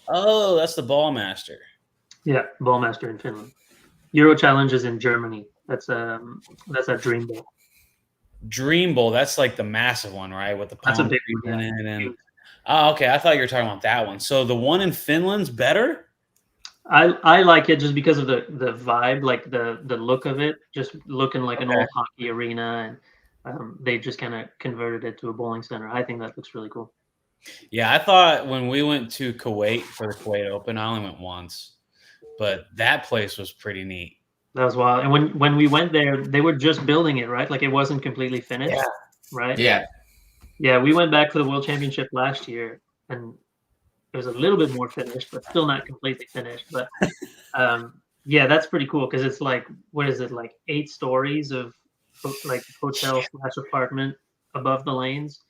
Oh, that's the Ballmaster. Yeah, Ballmaster in Finland. Euro Challenge is in Germany. That's a Dream Bowl. Dream Bowl, that's like the massive one, right? With the that's a big one in it. Oh, okay. I thought you were talking about that one. So the one in Finland's better? I like it just because of the vibe, like the look of it, just looking like an old hockey arena, and they just kind of converted it to a bowling center. I think that looks really cool. Yeah, I thought when we went to Kuwait for the Kuwait Open, I only went once, but that place was pretty neat. That was wild. And when we went there, they were just building it, right? Like it wasn't completely finished, right? Yeah. Yeah, we went back for the World Championship last year, and it was a little bit more finished, but still not completely finished. But yeah, that's pretty cool because it's like, what is it, like 8 stories of like hotel / apartment above the lanes.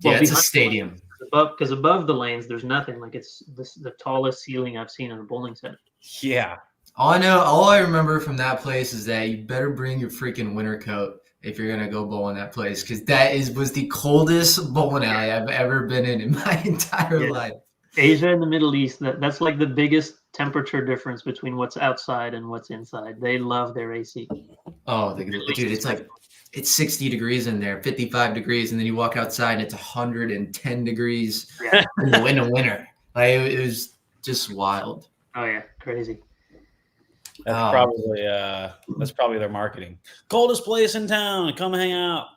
Well, it's a stadium. Because above the lanes, there's nothing. Like it's the tallest ceiling I've seen in a bowling center. Yeah. All I remember from that place is that you better bring your freaking winter coat if you're gonna go bowl in that place, because that was the coldest bowling alley I've ever been in my entire life. Asia and the Middle East, that's like the biggest temperature difference between what's outside and what's inside. They love their AC. Oh, dude, it's 60 degrees in there, 55 degrees, and then you walk outside and it's 110 degrees in the winter. Like, it was just wild. Oh yeah, crazy. That's probably their marketing. Coldest place in town, come hang out.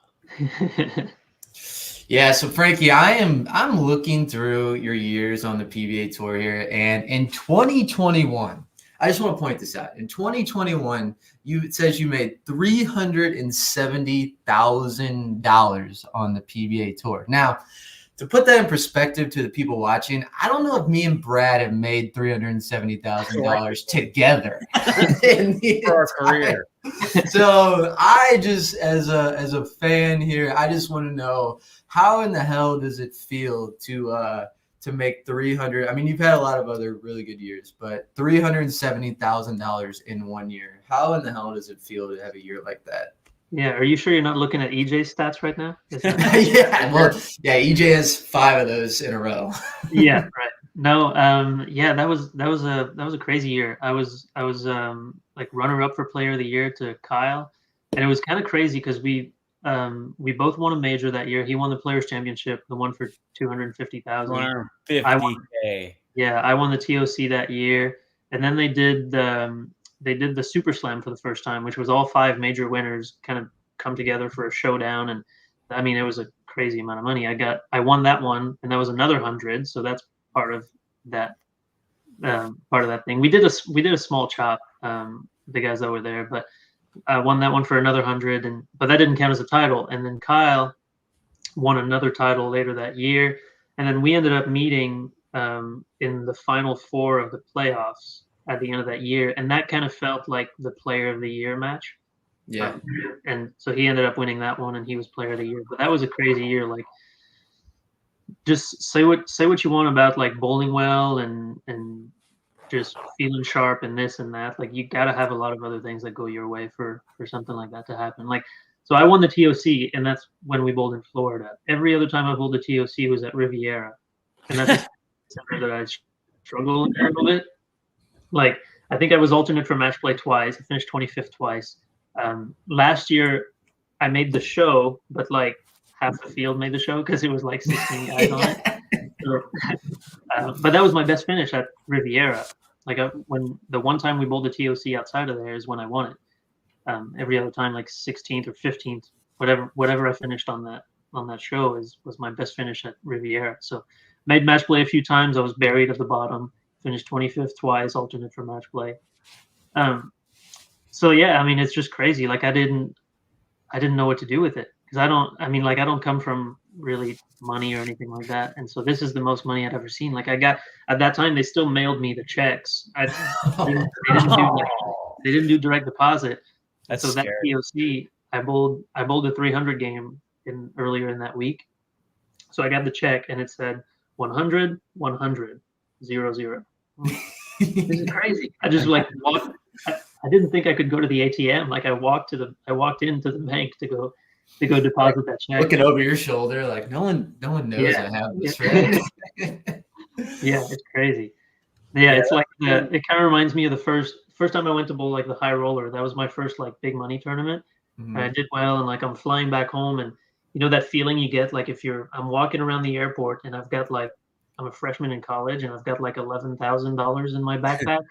Yeah, so Frankie, I'm looking through your years on the PBA Tour here, and in 2021, I just want to point this out. In 2021, it says you made $370,000 on the PBA Tour. Now, to put that in perspective to the people watching, I don't know if me and Brad have made $370,000 together in our career. So I just, as a fan here, I just want to know, how in the hell does it feel to make 300? I mean, you've had a lot of other really good years, but $370,000 in 1 year. How in the hell does it feel to have a year like that? Yeah, are you sure you're not looking at EJ's stats right now? EJ has 5 of those in a row. Yeah, right. No, that was a crazy year. I was like runner up for Player of the Year to Kyle, and it was kind of crazy because we both won a major that year. He won the Players Championship, the one for $250,000. I won the TOC that year, and then they did the Super Slam for the first time, which was all 5 major winners kind of come together for a showdown. And I mean, it was a crazy amount of money. I won that one, and that was another 100. So that's part of that thing. We did a small chop, the guys that were there, but I won that one for another 100, but that didn't count as a title. And then Kyle won another title later that year, and then we ended up meeting in the final 4 of the playoffs at the end of that year, and that kind of felt like the Player of the Year match. Yeah. And so he ended up winning that one, and he was Player of the Year. But that was a crazy year. Like, just say what you want about like bowling well and just feeling sharp and this and that. Like, you got to have a lot of other things that go your way for something like that to happen. Like, so I won the TOC, and that's when we bowled in Florida. Every other time I bowled the TOC was at Riviera, and that's something that I struggled a little bit. Like, I think I was alternate for match play twice. I finished 25th twice. Last year, I made the show, but like half the field made the show because it was like 16 guys on it. So, but that was my best finish at Riviera. Like when the one time we bowled the TOC outside of there is when I won it. Every other time, like 16th or 15th, whatever I finished on that show was my best finish at Riviera. So made match play a few times. I was buried at the bottom. Finished 25th twice, alternate for match play. So yeah, I mean, it's just crazy. Like I didn't know what to do with it because I don't come from really money or anything like that. And so this is the most money I'd ever seen. Like I got at that time, they still mailed me the checks. They didn't do direct deposit. That's so scary. That POC, I bowled a 300 game earlier in that week. So I got the check and it said 100, 100, 0. This is crazy. I just like walked. I didn't think I could go to the ATM. Like I walked into the bank to go deposit that check. Looking over your shoulder, like no one knows I have this, right? Yeah, it's crazy. Yeah, it's like it kind of reminds me of the first time I went to bowl like the high roller. That was my first like big money tournament. Mm-hmm. And I did well, and like I'm flying back home, and you know that feeling you get like I'm walking around the airport and I've got like I'm a freshman in college and I've got like $11,000 in my backpack.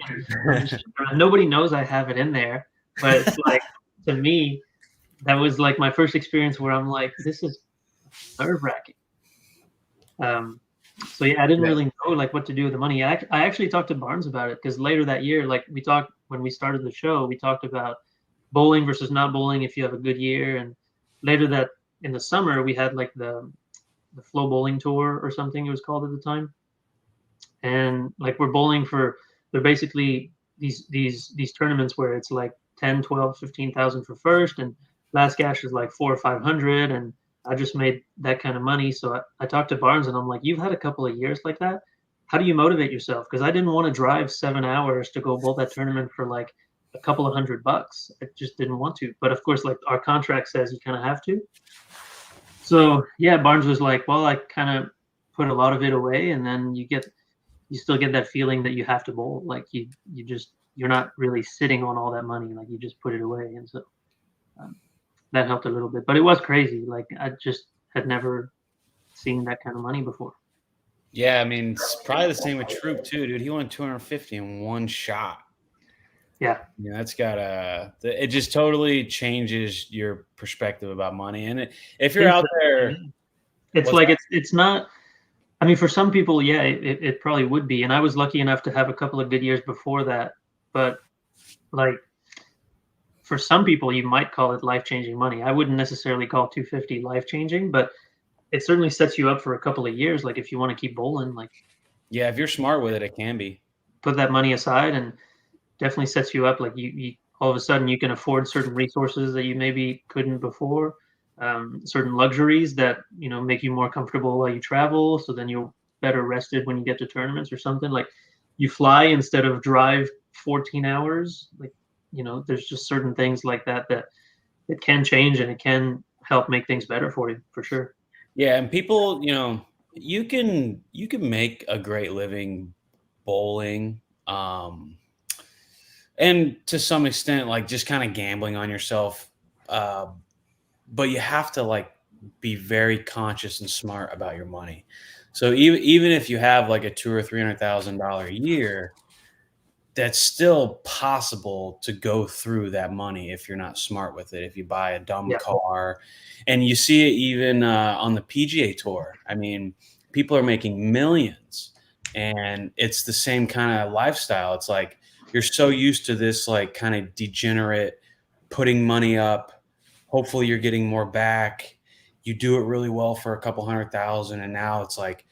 Nobody knows I have it in there, but it's like to me, that was like my first experience where I'm like, this is nerve-wracking. So yeah, I didn't really know like what to do with the money. I actually talked to Barnes about it because later that year, like when we started the show, we talked about bowling versus not bowling if you have a good year, and later that in the summer we had like the Flow Bowling Tour or something it was called at the time, and like they're basically these tournaments where it's like 10, 12, 15,000 for first, and last cash is like 400 or 500, and I just made that kind of money. So I talked to Barnes and I'm like, you've had a couple of years like that. How do you motivate yourself? Because I didn't want to drive 7 hours to go bowl that tournament for like a couple of $100. I just didn't want to. But of course, like our contract says you kind of have to. So yeah, Barnes was like, well, I kind of put a lot of it away, and then you still get that feeling that you have to bowl. Like you're not really sitting on all that money. Like you just put it away. And so that helped a little bit, but it was crazy. Like I just had never seen that kind of money before. Yeah, I mean, it's probably the same with Troop too, dude. He won 250 in one shot. Yeah, that's it just totally changes your perspective about money. And if you're out there, it's like it's not. I mean, for some people, yeah, it probably would be. And I was lucky enough to have a couple of good years before that, but like. For some people, you might call it life-changing money. I wouldn't necessarily call 250 life-changing, but it certainly sets you up for a couple of years. Like if you want to keep bowling, like yeah, if you're smart with it, it can be. Put that money aside, and definitely sets you up. Like you all of a sudden you can afford certain resources that you maybe couldn't before, certain luxuries that make you more comfortable while you travel. So then you're better rested when you get to tournaments or something. Like you fly instead of drive 14 hours. Like. There's just certain things like that it can change, and it can help make things better for you, for sure. Yeah, and people, you can make a great living bowling, and to some extent, like just kind of gambling on yourself. But you have to like be very conscious and smart about your money. So even if you have like a $200,000 or $300,000 a year, that's still possible to go through that money if you're not smart with it. If you buy a dumb car, and you see it even on the PGA Tour. I mean, people are making millions, and it's the same kind of lifestyle. It's like you're so used to this like kind of degenerate putting money up. Hopefully you're getting more back. You do it really well for a couple $100,000, and now it's like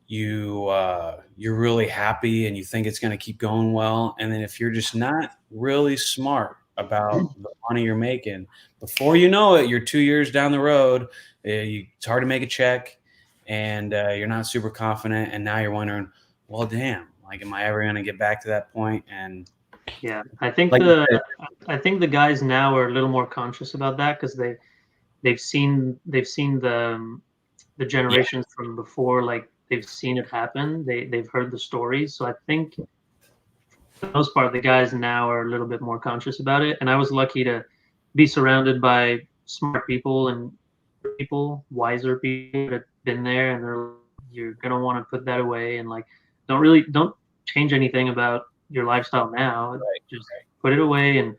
you're really happy and you think it's going to keep going well. And then if you're just not really smart about the money you're making, before you know it, you're 2 years down the road. It's hard to make a check, and you're not super confident. And now you're wondering, well, damn, like, am I ever going to get back to that point? And yeah, I think like the guys now are a little more conscious about that because they've seen the generations from before, like. They've seen it happen. They've heard the stories. So I think for the most part, the guys now are a little bit more conscious about it. And I was lucky to be surrounded by smart people and wiser people that have been there, and you're gonna want to put that away, and like don't change anything about your lifestyle now. Right. Just put it away and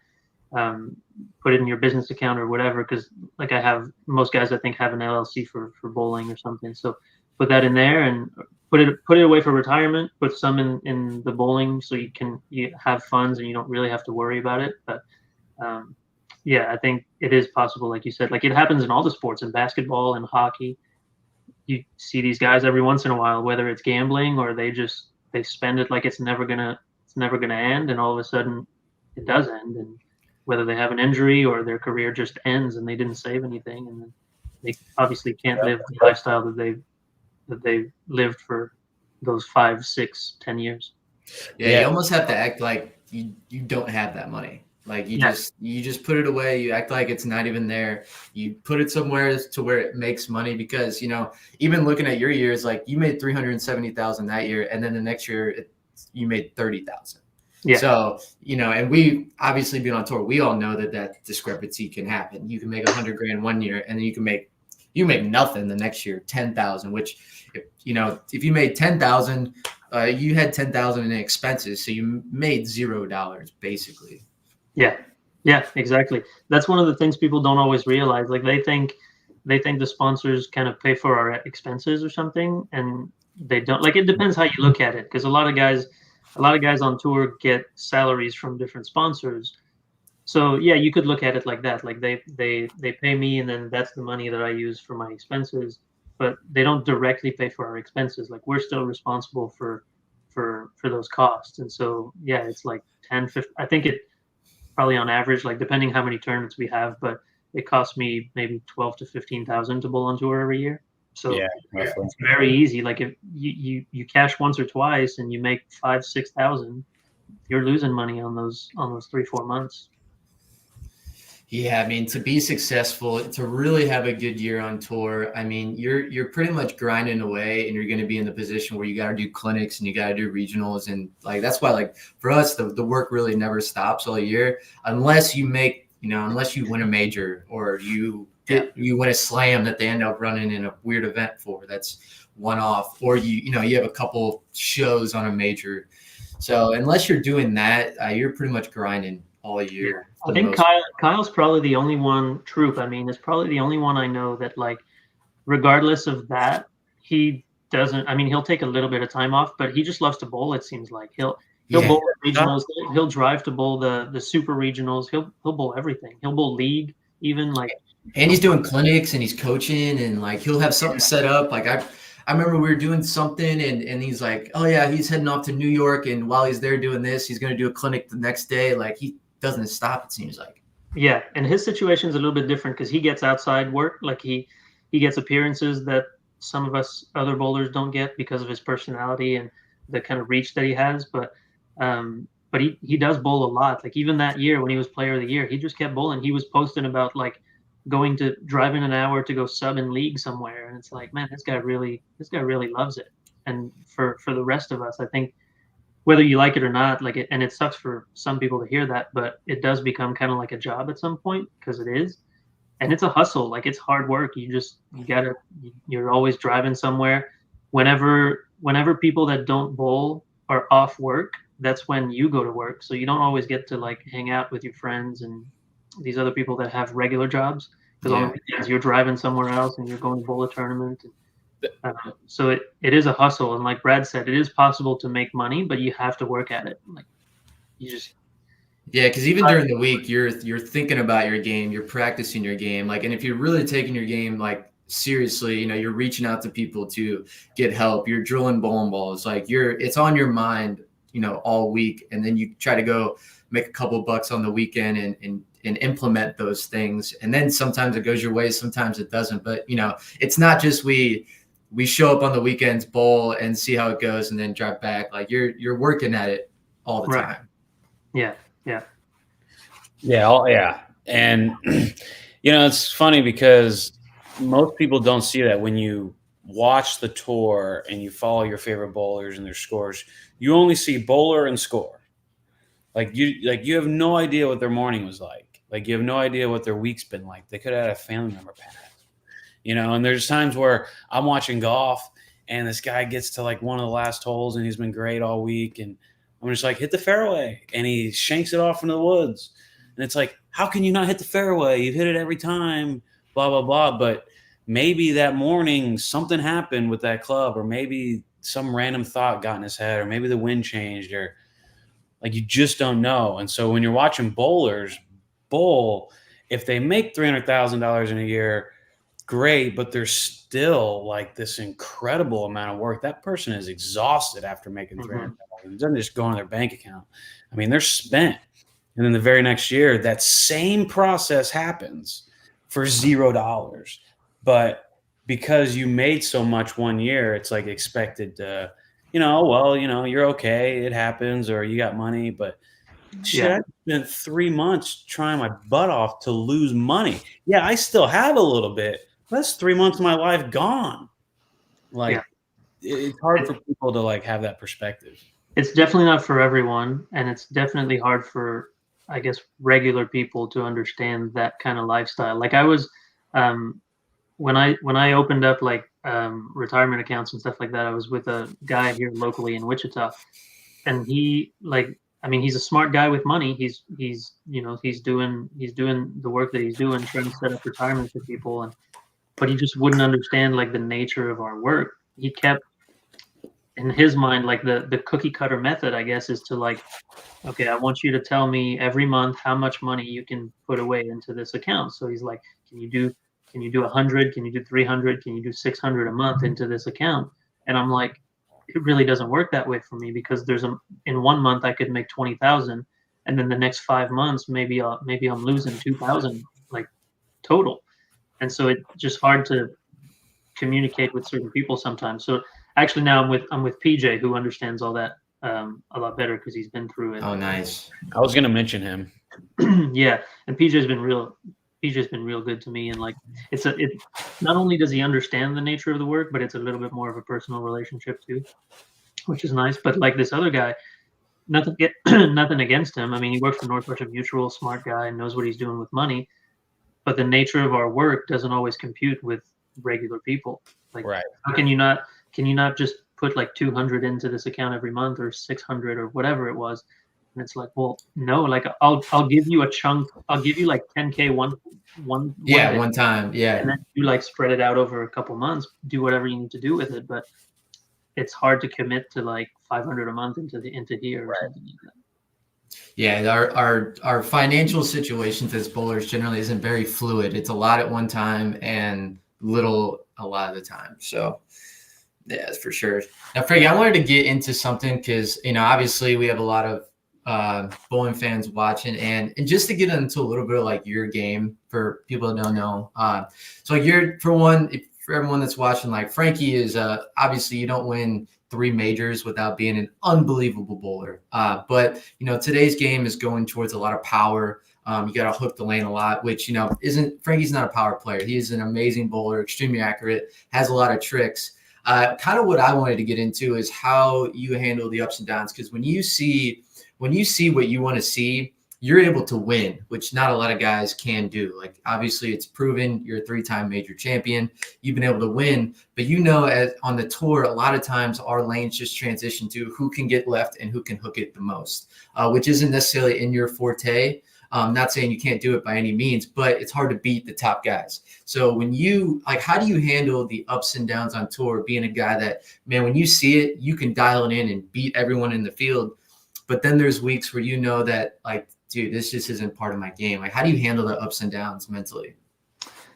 put it in your business account or whatever. Because like most guys I think have an LLC for bowling or something. So put that in there and put it away for retirement. Put some in the bowling so you have funds and you don't really have to worry about it. But yeah, I think it is possible, like you said. Like it happens in all the sports, in basketball and hockey. You see these guys every once in a while, whether it's gambling or they spend it like it's never gonna end, and all of a sudden it does end, and whether they have an injury or their career just ends and they didn't save anything, and then they obviously can't live the lifestyle that they lived for those 5, 6, 10 years. Yeah, you almost have to act like you don't have that money. Like you just put it away. You act like it's not even there. You put it somewhere to where it makes money, because even looking at your years, like you made 370,000 that year, and then the next year you made 30,000. Yeah. So and we obviously being on tour, we all know that discrepancy can happen. You can make 100 grand one year, and then you make nothing the next year, 10,000. Which if you made 10,000, you had 10,000 in expenses, so you made $0 basically. Yeah, exactly. That's one of the things people don't always realize. Like they think the sponsors kind of pay for our expenses or something, and they don't. Like it depends how you look at it, because a lot of guys on tour get salaries from different sponsors. So yeah, you could look at it like that. Like they pay me, and then that's the money that I use for my expenses. But they don't directly pay for our expenses. Like we're still responsible for those costs. And so yeah, it's like 10, 15. I think it probably on average, like depending how many tournaments we have, but it costs me maybe 12 to 15,000 to bowl on tour every year. So yeah, it's very easy. Like if you cash once or twice and you make 5, 6,000, you're losing money on those 3-4 months. Yeah, I mean, to be successful, to really have a good year on tour, I mean, you're pretty much grinding away, and you're going to be in the position where you got to do clinics and you got to do regionals, and like that's why, like for us, the work really never stops all year, unless you win a major or you win a slam that they end up running in a weird event for. That's one off, or you have a couple shows on a major. So unless you're doing that, you're pretty much grinding all year. Yeah. I think Kyle's probably the only one. Troop, I mean, is probably the only one I know that, like, regardless of that, he doesn't. I mean, he'll take a little bit of time off, but he just loves to bowl. It seems like he'll bowl regionals. He'll drive to bowl the super regionals. He'll bowl everything. He'll bowl league even, like. And he's doing clinics and he's coaching, and like he'll have something set up. Like I remember we were doing something, and he's like, oh yeah, he's heading off to New York, and while he's there doing this, he's going to do a clinic the next day. Like he doesn't stop, it seems like. Yeah, and his situation is a little bit different because he gets outside work. Like he gets appearances that some of us other bowlers don't get because of his personality and the kind of reach that he has. But he does bowl a lot. Like even that year when he was player of the year, he just kept bowling. He was posting about like driving an hour to go sub in league somewhere, and it's like, man, this guy really loves it. And for the rest of us, I think, whether you like it or not, like it, and it sucks for some people to hear that, but it does become kind of like a job at some point, because it is, and it's a hustle. Like it's hard work. You're always driving somewhere. Whenever people that don't bowl are off work, that's when you go to work. So you don't always get to like hang out with your friends and these other people that have regular jobs, because on the weekends you're driving somewhere else and you're going to bowl a tournament. So it is a hustle, and like Brad said, it is possible to make money, but you have to work at it. Like you just because even during the week you're thinking about your game, you're practicing your game, like, and if you're really taking your game like seriously, you're reaching out to people to get help, you're drilling bowling balls, like it's on your mind all week, and then you try to go make a couple bucks on the weekend and implement those things, and then sometimes it goes your way, sometimes it doesn't. But it's not just we show up on the weekends, bowl, and see how it goes, and then drive back. Like you're working at it all the time. Yeah. And it's funny because most people don't see that. When you watch the tour and you follow your favorite bowlers and their scores, you only see bowler and score. Like you have no idea what their morning was like. Like, you have no idea what their week's been like. They could have had a family member pass, you know. And there's times where I'm watching golf and this guy gets to like one of the last holes and he's been great all week, and I'm just like, hit the fairway, and he shanks it off into the woods. And it's like, how can you not hit the fairway? You've hit it every time, blah, blah, blah. But maybe that morning something happened with that club, or maybe some random thought got in his head, or maybe the wind changed, or like, you just don't know. And so when you're watching bowlers bowl, if they make $300,000 in a year, great, but there's still like this incredible amount of work. That person is exhausted after making $300,000. It doesn't just go on their bank account. I mean, they're spent. And then the very next year, that same process happens for $0. But because you made so much one year, it's like expected to, you know, well, you know, you're okay, it happens, or you got money. But shit, I spent 3 months trying my butt off to lose money. Yeah, I still have a little bit. That's 3 months of my life gone. Like, it's hard for people to like have that perspective. It's definitely not for everyone, and it's definitely hard for, I guess, regular people to understand that kind of lifestyle. Like I was, when I opened up like retirement accounts and stuff like that, I was with a guy here locally in Wichita, and he like, I mean, he's a smart guy with money. He's you know, he's doing the work that he's doing, trying to set up retirement for people, and but he just wouldn't understand like the nature of our work. He kept, in his mind, like the cookie cutter method, I guess, is to like, okay, I want you to tell me every month how much money you can put away into this account. So he's like, can you do 100? Can you do 300? Can you do 600 a month into this account? And I'm like, it really doesn't work that way for me, because in 1 month I could make 20,000, and then the next 5 months maybe I'm losing 2,000 like total. And so it's just hard to communicate with certain people sometimes. So actually now I'm with PJ, who understands all that a lot better because he's been through it. Oh, nice. I was gonna mention him. Yeah, and PJ's been real good to me, and like it not only does he understand the nature of the work, but it's a little bit more of a personal relationship too, which is nice. But like this other guy, nothing against him. I mean, he works for Northwestern Mutual, smart guy, knows what he's doing with money, but the nature of our work doesn't always compute with regular people. Like, right. How can you not just put like 200 into this account every month, or 600 or whatever it was? And it's like, well, no, like I'll give you a chunk. I'll give you like 10K one time. Yeah. And then you like spread it out over a couple months, do whatever you need to do with it. But it's hard to commit to like 500 a month into here or something like that. Yeah, our financial situations as bowlers generally isn't very fluid. It's a lot at one time and little a lot of the time. So yeah, that's for sure. Now, Frankie, I wanted to get into something because, you know, obviously we have a lot of bowling fans watching, and just to get into a little bit of like your game for people that don't know. So you're, for everyone that's watching, like Frankie is obviously you don't win 3 majors without being an unbelievable bowler. But, you know, today's game is going towards a lot of power. You got to hook the lane a lot, which, you know, Frankie's not a power player. He is an amazing bowler, extremely accurate, has a lot of tricks. Kind of what I wanted to get into is how you handle the ups and downs. Because when you see what you want to see, you're able to win, which not a lot of guys can do. Like, obviously it's proven, you're a 3-time major champion. You've been able to win, but you know, on the tour, a lot of times our lanes just transition to who can get left and who can hook it the most, which isn't necessarily in your forte. Not saying you can't do it by any means, but it's hard to beat the top guys. So when you how do you handle the ups and downs on tour, being a guy that, man, when you see it, you can dial it in and beat everyone in the field. But then there's weeks where you know that, like, dude, this just isn't part of my game. Like, how do you handle the ups and downs mentally?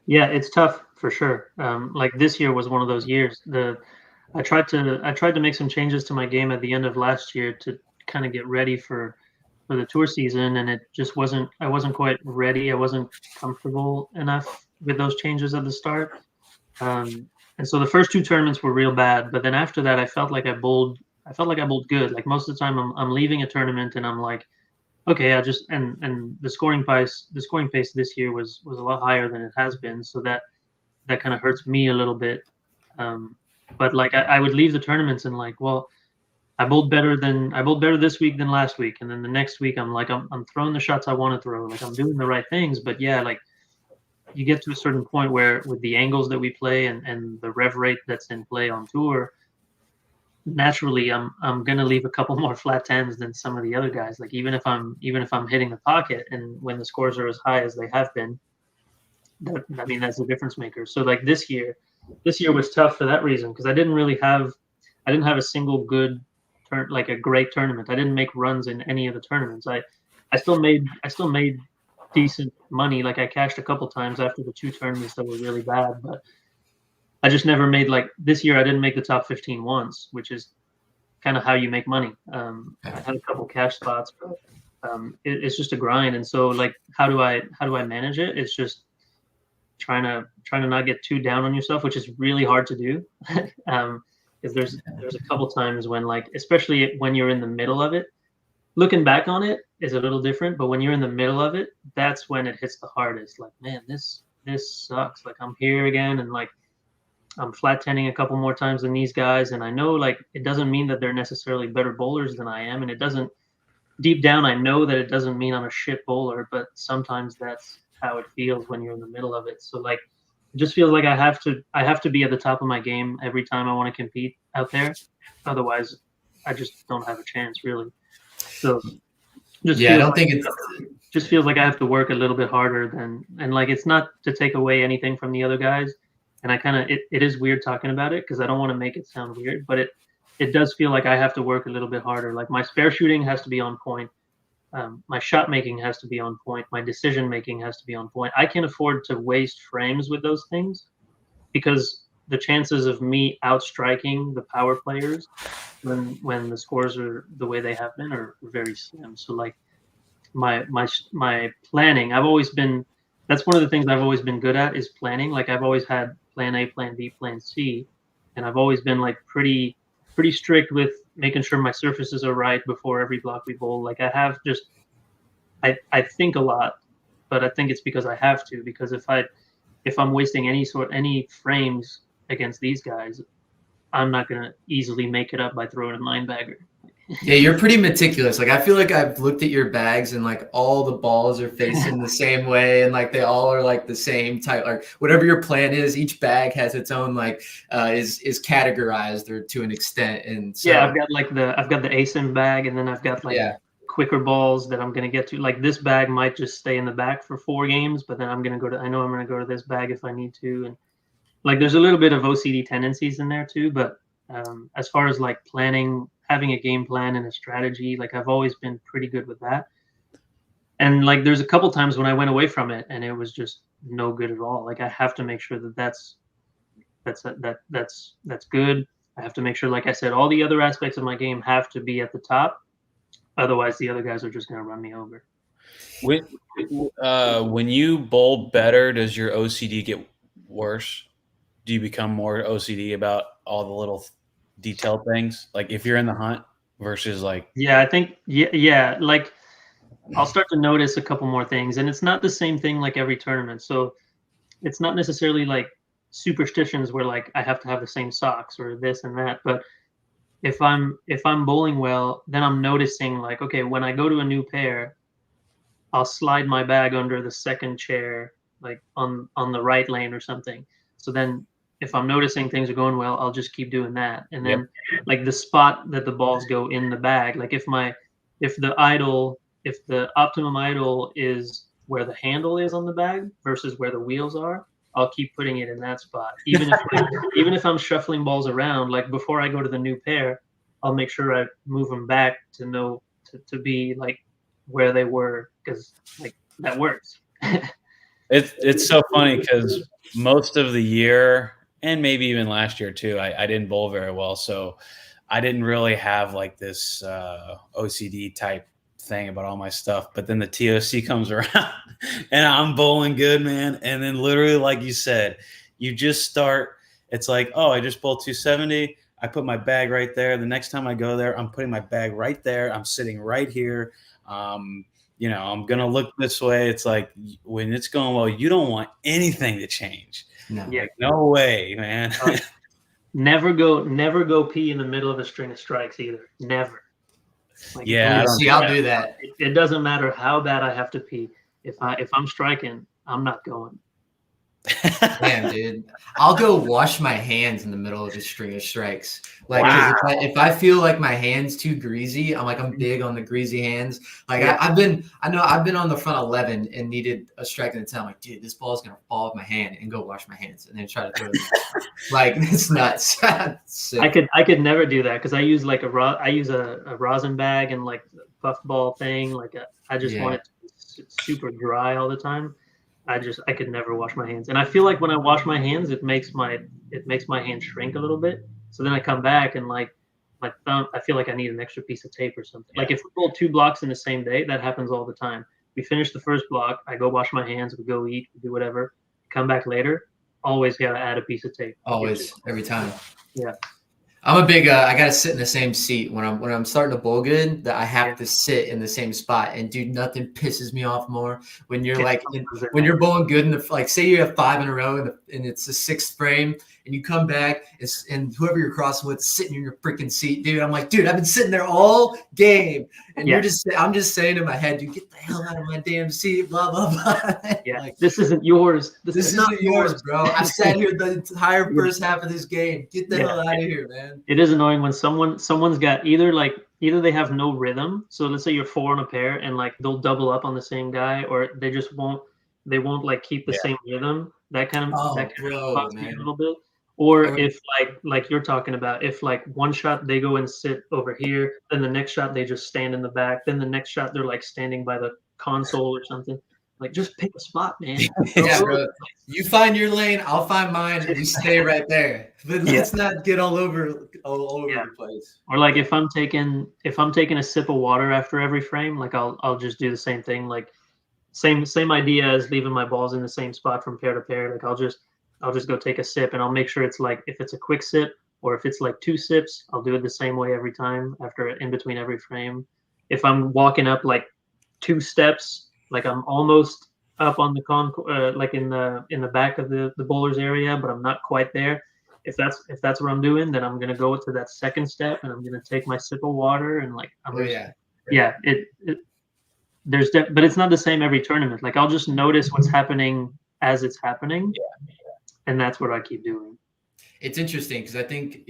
Yeah, it's tough for sure. Like this year was one of those years. I tried to make some changes to my game at the end of last year to kind of get ready for the tour season, and it just wasn't. I wasn't quite ready. I wasn't comfortable enough with those changes at the start. And so the first 2 tournaments were real bad, but then after that, I felt like I bowled good. Like most of the time, I'm leaving a tournament and I'm like, okay, and the scoring pace this year was a lot higher than it has been, so that kind of hurts me a little bit. But like I would leave the tournaments and like, well, I bowled better this week than last week, and then the next week I'm throwing the shots I want to throw, like I'm doing the right things. But yeah, like you get to a certain point where with the angles that we play and the rev rate that's in play on tour, naturally I'm gonna leave a couple more flat tens than some of the other guys. Like even if I'm hitting the pocket and when the scores are as high as they have been, I mean that's a difference maker. So like this year was tough for that reason because I didn't have a single good like a great tournament. I didn't make runs in any of the tournaments. I still made decent money. Like I cashed a couple times after the 2 tournaments that were really bad, but I just never made, like this year I didn't make the top 15 once, which is kind of how you make money. I had a couple cash spots, but it's just a grind. And so like how do I manage it? It's just trying to not get too down on yourself, which is really hard to do. Because there's a couple times when, like, especially when you're in the middle of it, looking back on it is a little different, but when you're in the middle of it, that's when it hits the hardest. Like, man, this sucks. Like I'm here again, and like I'm flat tenning a couple more times than these guys, and I know like it doesn't mean that they're necessarily better bowlers than I am, and it doesn't, deep down I know that it doesn't mean I'm a shit bowler, but sometimes that's how it feels when you're in the middle of it. So like it just feels like I have to be at the top of my game every time I want to compete out there. Otherwise, I just don't have a chance really. So I don't think it's just feels like I have to work a little bit harder than, and like it's not to take away anything from the other guys. And I kind of it is weird talking about it because I don't want to make it sound weird, but it does feel like I have to work a little bit harder. Like my spare shooting has to be on point. My shot making has to be on point. My decision making has to be on point. I can't afford to waste frames with those things because the chances of me outstriking the power players when the scores are the way they have been are very slim. So like my planning, that's one of the things I've always been good at is planning. Like I've always had plan A, plan B, plan C, and I've always been like pretty strict with making sure my surfaces are right before every block we bowl. Like I think a lot, but I think it's because I have to, because if I'm wasting any frames against these guys, I'm not gonna easily make it up by throwing a 9-bagger. Yeah, you're pretty meticulous. Like I feel like I've looked at your bags and like all the balls are facing the same way and like they all are like the same type. Like whatever your plan is, each bag has its own like is categorized or to an extent. And so yeah, I've got the ASIM bag, and then I've got like quicker balls that I'm gonna get to. Like this bag might just stay in the back for 4 games, but then I know I'm gonna go to this bag if I need to. And like there's a little bit of OCD tendencies in there too, but as far as like planning, having a game plan and a strategy, like I've always been pretty good with that. And like there's a couple times when I went away from it and it was just no good at all. Like I have to make sure that's good. I have to make sure, like I said, all the other aspects of my game have to be at the top. Otherwise, the other guys are just going to run me over. When you bowl better, does your OCD get worse? Do you become more OCD about all the little detailed things? Like if you're in the hunt versus like... Yeah, I think, yeah. Like I'll start to notice a couple more things, and it's not the same thing like every tournament. So it's not necessarily like superstitions where like I have to have the same socks or this and that. But if I'm bowling well, then I'm noticing like, okay, when I go to a new pair, I'll slide my bag under the second chair, like on the right lane or something. So then if I'm noticing things are going well, I'll just keep doing that. And then like the spot that the balls go in the bag, like if the optimum idle is where the handle is on the bag versus where the wheels are, I'll keep putting it in that spot. Even if I'm shuffling balls around, like before I go to the new pair, I'll make sure I move them back to know to be like where they were, because like that works. It's so funny because most of the year, and maybe even last year too, I didn't bowl very well, so I didn't really have like this OCD type thing about all my stuff. But then the TOC comes around and I'm bowling good, man. And then literally, like you said, you just start, it's like, oh, I just bowled 270. I put my bag right there. The next time I go there, I'm putting my bag right there. I'm sitting right here. I'm going to look this way. It's like when it's going well, you don't want anything to change. No. Like, no way, man. Never go pee in the middle of a string of strikes either. Never. Like, Yeah, see, I'll do that. It doesn't matter how bad I have to pee. If I'm striking, I'm not going. Damn, dude. I'll go wash my hands in the middle of a string of strikes. Like, Wow. if I feel like my hand's too greasy, I'm big on the greasy hands. Like, Yeah. I've been on the front 11 and needed a strike in the 10. I'm like, dude, this ball's going to fall off my hand, and go wash my hands and then try to throw it. Like, it's nuts. I could never do that because I use like I use a rosin bag and like puffball thing. Like I just want it to be super dry all the time. I could never wash my hands, and I feel like when I wash my hands, it makes my hand shrink a little bit. So then I come back and like my thumb, I feel like I need an extra piece of tape or something. Yeah. Like if we pull 2 blocks in the same day, that happens all the time. We finish the first block, I go wash my hands, we go eat, we do whatever, come back later, always gotta add a piece of tape. Always, every time. Yeah. I'm a big. I gotta sit in the same seat when I'm starting to bowl good. That I have to sit in the same spot. And dude, nothing pisses me off more when you're like when you're bowling good in the like. Say you have 5 in a row and it's the 6th frame, and you come back and whoever you're crossing with is sitting in your freaking seat, dude. I'm like, dude, I've been sitting there all game, and I'm just saying in my head, dude, get the hell out of my damn seat, blah blah blah. Yeah, like, this isn't yours. This isn't yours, bro. I've sat here the entire first half of this game. Get the hell out of here, man. It is annoying when someone's got either they have no rhythm. So let's say you're 4 on a pair and like they'll double up on the same guy, or they just won't like keep the same rhythm. That kind of bugs me a little bit. Or if like you're talking about, if like one shot they go and sit over here, then the next shot they just stand in the back, then the next shot they're like standing by the console or something. Like, just pick a spot, man. Yeah, bro. You find your lane, I'll find mine, and we stay right there. But let's not get all over the place. Or like if I'm taking a sip of water after every frame, like I'll just do the same thing. Like same idea as leaving my balls in the same spot from pair to pair. Like I'll just go take a sip, and I'll make sure it's like, if it's a quick sip or if it's like 2 sips, I'll do it the same way every time in between every frame. If I'm walking up like 2 steps, like I'm almost up on the like in the back of the bowler's area, but I'm not quite there. If that's what I'm doing, then I'm gonna go to that second step and I'm gonna take my sip of water and like but it's not the same every tournament. Like I'll just notice what's happening as it's happening, and that's what I keep doing. It's interesting because I think,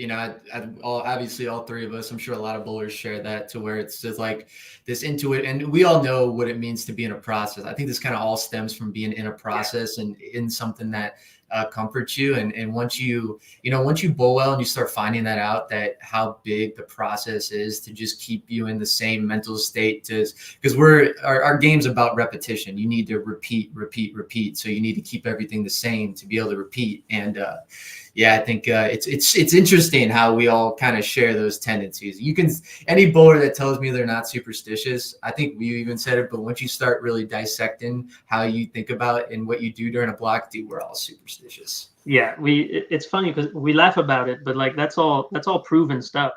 obviously all 3 of us, I'm sure a lot of bowlers share that, to where it's just like this intuitive, and we all know what it means to be in a process. I think this kind of all stems from being in a process and in something that comforts you. And once you bowl well and you start finding that out, that how big the process is to just keep you in the same mental state, because our game's about repetition. You need to repeat. So you need to keep everything the same to be able to repeat. And I think it's interesting how we all kind of share those tendencies. Any bowler that tells me they're not superstitious, I think we even said it, but once you start really dissecting how you think about and what you do during a block, dude, we're all superstitious. Yeah, it's funny because we laugh about it, but like that's all proven stuff.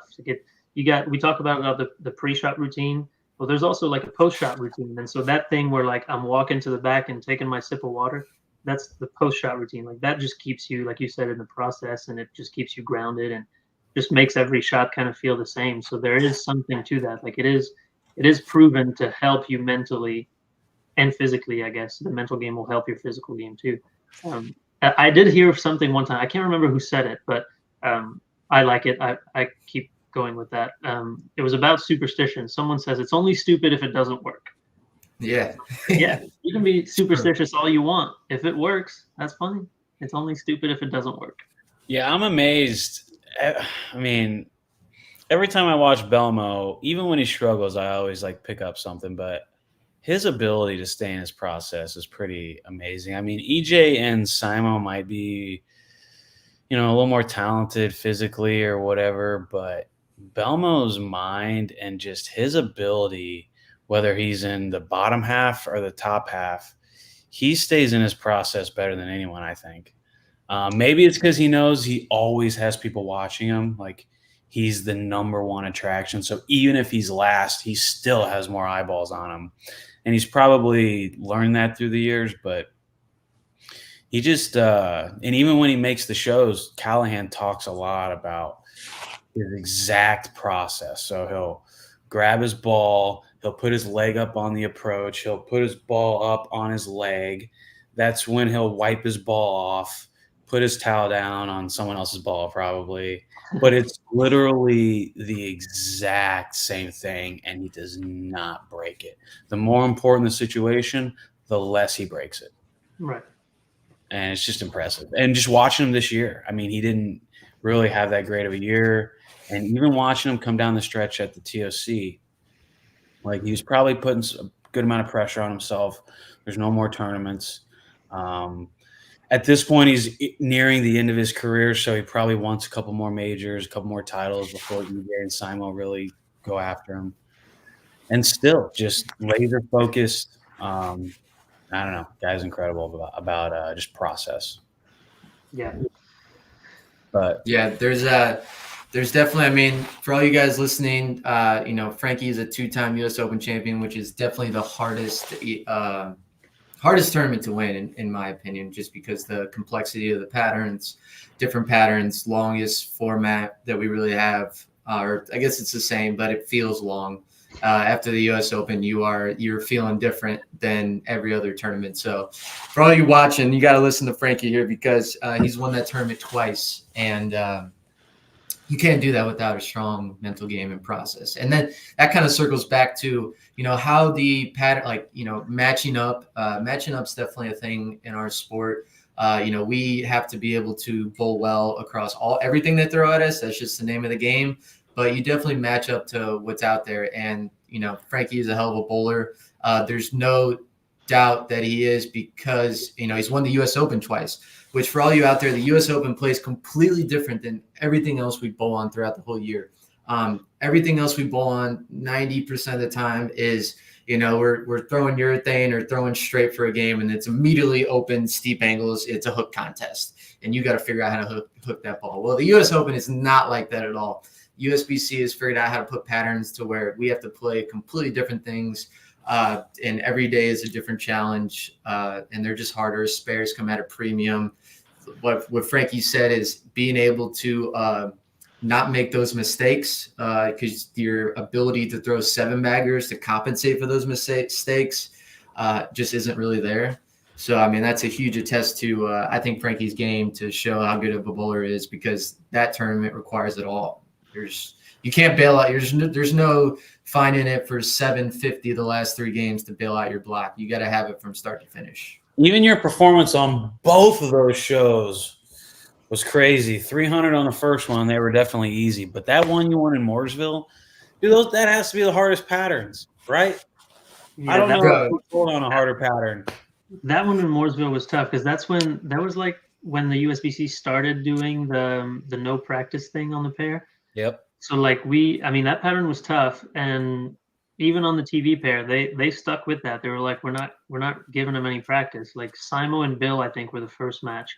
We talk about the pre-shot routine. Well, there's also like a post-shot routine, and so that thing where like I'm walking to the back and taking my sip of water, that's the post-shot routine. Like that just keeps you, like you said, in the process, and it just keeps you grounded and just makes every shot kind of feel the same. So there is something to that. Like it is proven to help you mentally and physically. I guess the mental game will help your physical game too. I did hear something one time. I can't remember who said it, but I like it. I keep going with that. It was about superstition. Someone says it's only stupid if it doesn't work. Yeah. Yeah. You can be superstitious all you want. If it works, that's fine. It's only stupid if it doesn't work. Yeah, I'm amazed. I mean, every time I watch Belmo, even when he struggles, I always like pick up something, but his ability to stay in his process is pretty amazing. I mean, EJ and Simo might be, a little more talented physically or whatever, but Belmo's mind and just his ability, whether he's in the bottom half or the top half, he stays in his process better than anyone, I think. Maybe it's because he knows he always has people watching him. Like he's the #1 attraction. So even if he's last, he still has more eyeballs on him. And he's probably learned that through the years. But he just and even when he makes the shows, Callahan talks a lot about his exact process. So he'll grab his ball, he'll put his leg up on the approach, he'll put his ball up on his leg. That's when he'll wipe his ball off, put his towel down on someone else's ball, probably. But it's literally the exact same thing, and he does not break it. The more important the situation, the less he breaks it. Right. And it's just impressive. And just watching him this year, I mean, he didn't really have that great of a year. And even watching him come down the stretch at the TOC, like he was probably putting a good amount of pressure on himself. There's no more tournaments. At this point, he's nearing the end of his career, so he probably wants a couple more majors, a couple more titles before EJ and Simo really go after him. And still, just laser focused. I don't know. Guy's incredible about just process. Yeah. But yeah, there's definitely, I mean, for all you guys listening, Frankie is a 2-time US Open champion, which is definitely the hardest tournament to win, in my opinion, just because the complexity of the patterns, different patterns, longest format that we really have, or I guess it's the same, but it feels long. After the US Open, you're feeling different than every other tournament. So for all you watching, you got to listen to Frankie here because he's won that tournament twice, and you can't do that without a strong mental game and process. And then that kind of circles back to, how the pattern, matching up. Matching up's definitely a thing in our sport. We have to be able to bowl well across everything they throw at us. That's just the name of the game. But you definitely match up to what's out there. And, Frankie is a hell of a bowler. There's no doubt that he is because, he's won the U.S. Open twice, which for all you out there, the U.S. Open plays completely different than everything else we bowl on throughout the whole year. Everything else we bowl on 90% of the time is, we're throwing urethane or throwing straight for a game, and it's immediately open, steep angles. It's a hook contest, and you got to figure out how to hook that ball. Well, the U.S. Open is not like that at all. USBC has figured out how to put patterns to where we have to play completely different things. And every day is a different challenge, and they're just harder. Spares come at a premium. What Frankie said is being able to not make those mistakes because your ability to throw 7-baggers to compensate for those mistakes just isn't really there. So, I mean, that's a huge attest to, I think, Frankie's game to show how good of a bowler is because that tournament requires it all. You can't bail out. There's no finding it for 750 the last 3 games to bail out your block. You got to have it from start to finish. Even your performance on both of those shows was crazy. 300 on the first one, they were definitely easy. But that one you won in Mooresville, dude, that has to be the hardest patterns, right? Yeah, I don't know who pulled on a harder pattern. That one in Mooresville was tough because that was like when the USBC started doing the no practice thing on the pair. Yep. So that pattern was tough, and even on the TV pair, they stuck with that. They were like, we're not giving them any practice. Like Simo and Bill, I think, were the first match,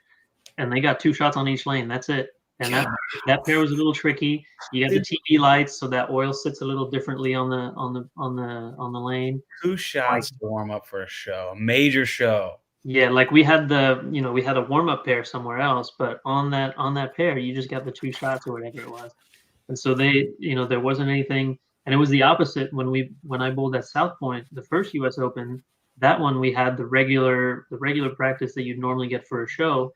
and they got 2 shots on each lane. That's it. And that pair was a little tricky. You got the TV lights, so that oil sits a little differently on the lane. 2 shots to warm up for a show, a major show. Yeah, like we had a warm up pair somewhere else, but on that pair, you just got the 2 shots or whatever it was. And so there wasn't anything, and it was the opposite when I bowled at South Point, the first U.S. Open. That one we had the regular practice that you'd normally get for a show,